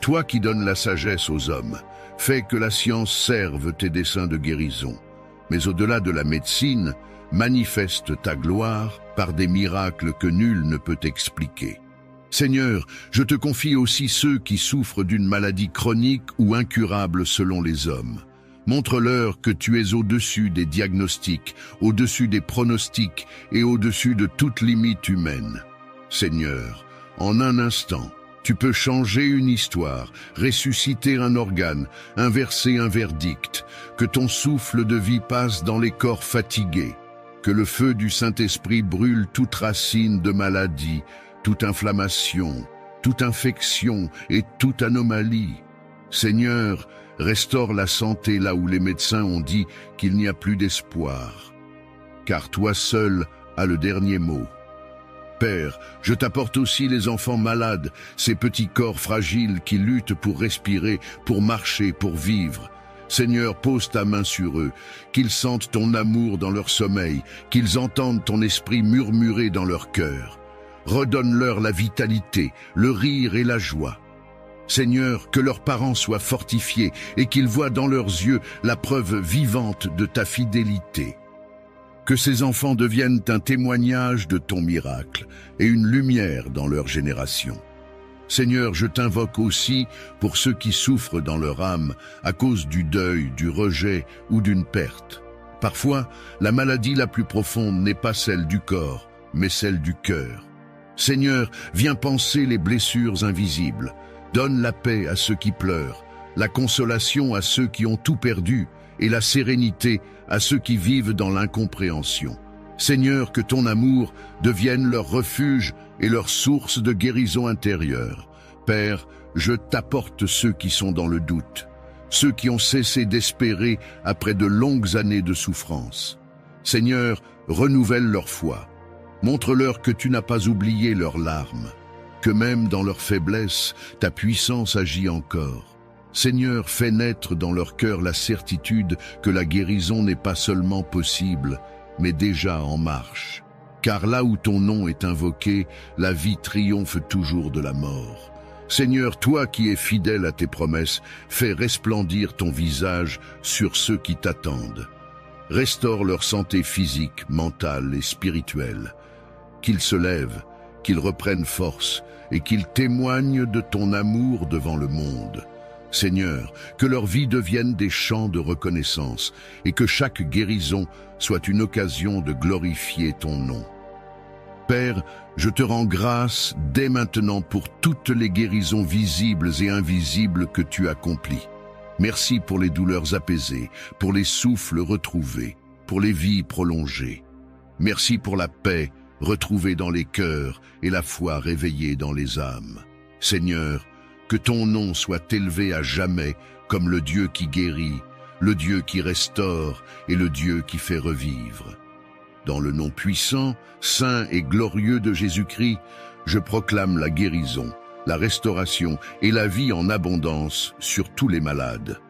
toi qui donnes la sagesse aux hommes, fais que la science serve tes desseins de guérison. Mais au-delà de la médecine, manifeste ta gloire par des miracles que nul ne peut expliquer. Seigneur, je te confie aussi ceux qui souffrent d'une maladie chronique ou incurable selon les hommes. Montre-leur que tu es au-dessus des diagnostics, au-dessus des pronostics et au-dessus de toute limite humaine. Seigneur, en un instant, tu peux changer une histoire, ressusciter un organe, inverser un verdict, que ton souffle de vie passe dans les corps fatigués, que le feu du Saint-Esprit brûle toute racine de maladie, toute inflammation, toute infection et toute anomalie. Seigneur, restaure la santé là où les médecins ont dit qu'il n'y a plus d'espoir. Car toi seul as le dernier mot. Père, je t'apporte aussi les enfants malades, ces petits corps fragiles qui luttent pour respirer, pour marcher, pour vivre. Seigneur, pose ta main sur eux, qu'ils sentent ton amour dans leur sommeil, qu'ils entendent ton esprit murmurer dans leur cœur. Redonne-leur la vitalité, le rire et la joie. Seigneur, que leurs parents soient fortifiés et qu'ils voient dans leurs yeux la preuve vivante de ta fidélité. Que ces enfants deviennent un témoignage de ton miracle et une lumière dans leur génération. Seigneur, je t'invoque aussi pour ceux qui souffrent dans leur âme à cause du deuil, du rejet ou d'une perte. Parfois, la maladie la plus profonde n'est pas celle du corps, mais celle du cœur. Seigneur, viens panser les blessures invisibles. Donne la paix à ceux qui pleurent, la consolation à ceux qui ont tout perdu et la sérénité à ceux qui vivent dans l'incompréhension. Seigneur, que ton amour devienne leur refuge et leur source de guérison intérieure. Père, je t'apporte ceux qui sont dans le doute, ceux qui ont cessé d'espérer après de longues années de souffrance. Seigneur, renouvelle leur foi. Montre-leur que tu n'as pas oublié leurs larmes. que même dans leur faiblesse, ta puissance agit encore. Seigneur, fais naître dans leur cœur la certitude que la guérison n'est pas seulement possible, mais déjà en marche. Car là où ton nom est invoqué, la vie triomphe toujours de la mort. Seigneur, toi qui es fidèle à tes promesses, fais resplendir ton visage sur ceux qui t'attendent. Restaure leur santé physique, mentale et spirituelle. Qu'ils se lèvent, qu'ils reprennent force et qu'ils témoignent de ton amour devant le monde. Seigneur, que leur vie devienne des chants de reconnaissance et que chaque guérison soit une occasion de glorifier ton nom. Père, je te rends grâce dès maintenant pour toutes les guérisons visibles et invisibles que tu accomplis. Merci pour les douleurs apaisées, pour les souffles retrouvés, pour les vies prolongées. Merci pour la paix retrouvée dans les cœurs et la foi réveillée dans les âmes. Seigneur, que ton nom soit élevé à jamais comme le Dieu qui guérit, le Dieu qui restaure et le Dieu qui fait revivre. Dans le nom puissant, saint et glorieux de Jésus-Christ, je proclame la guérison, la restauration et la vie en abondance sur tous les malades.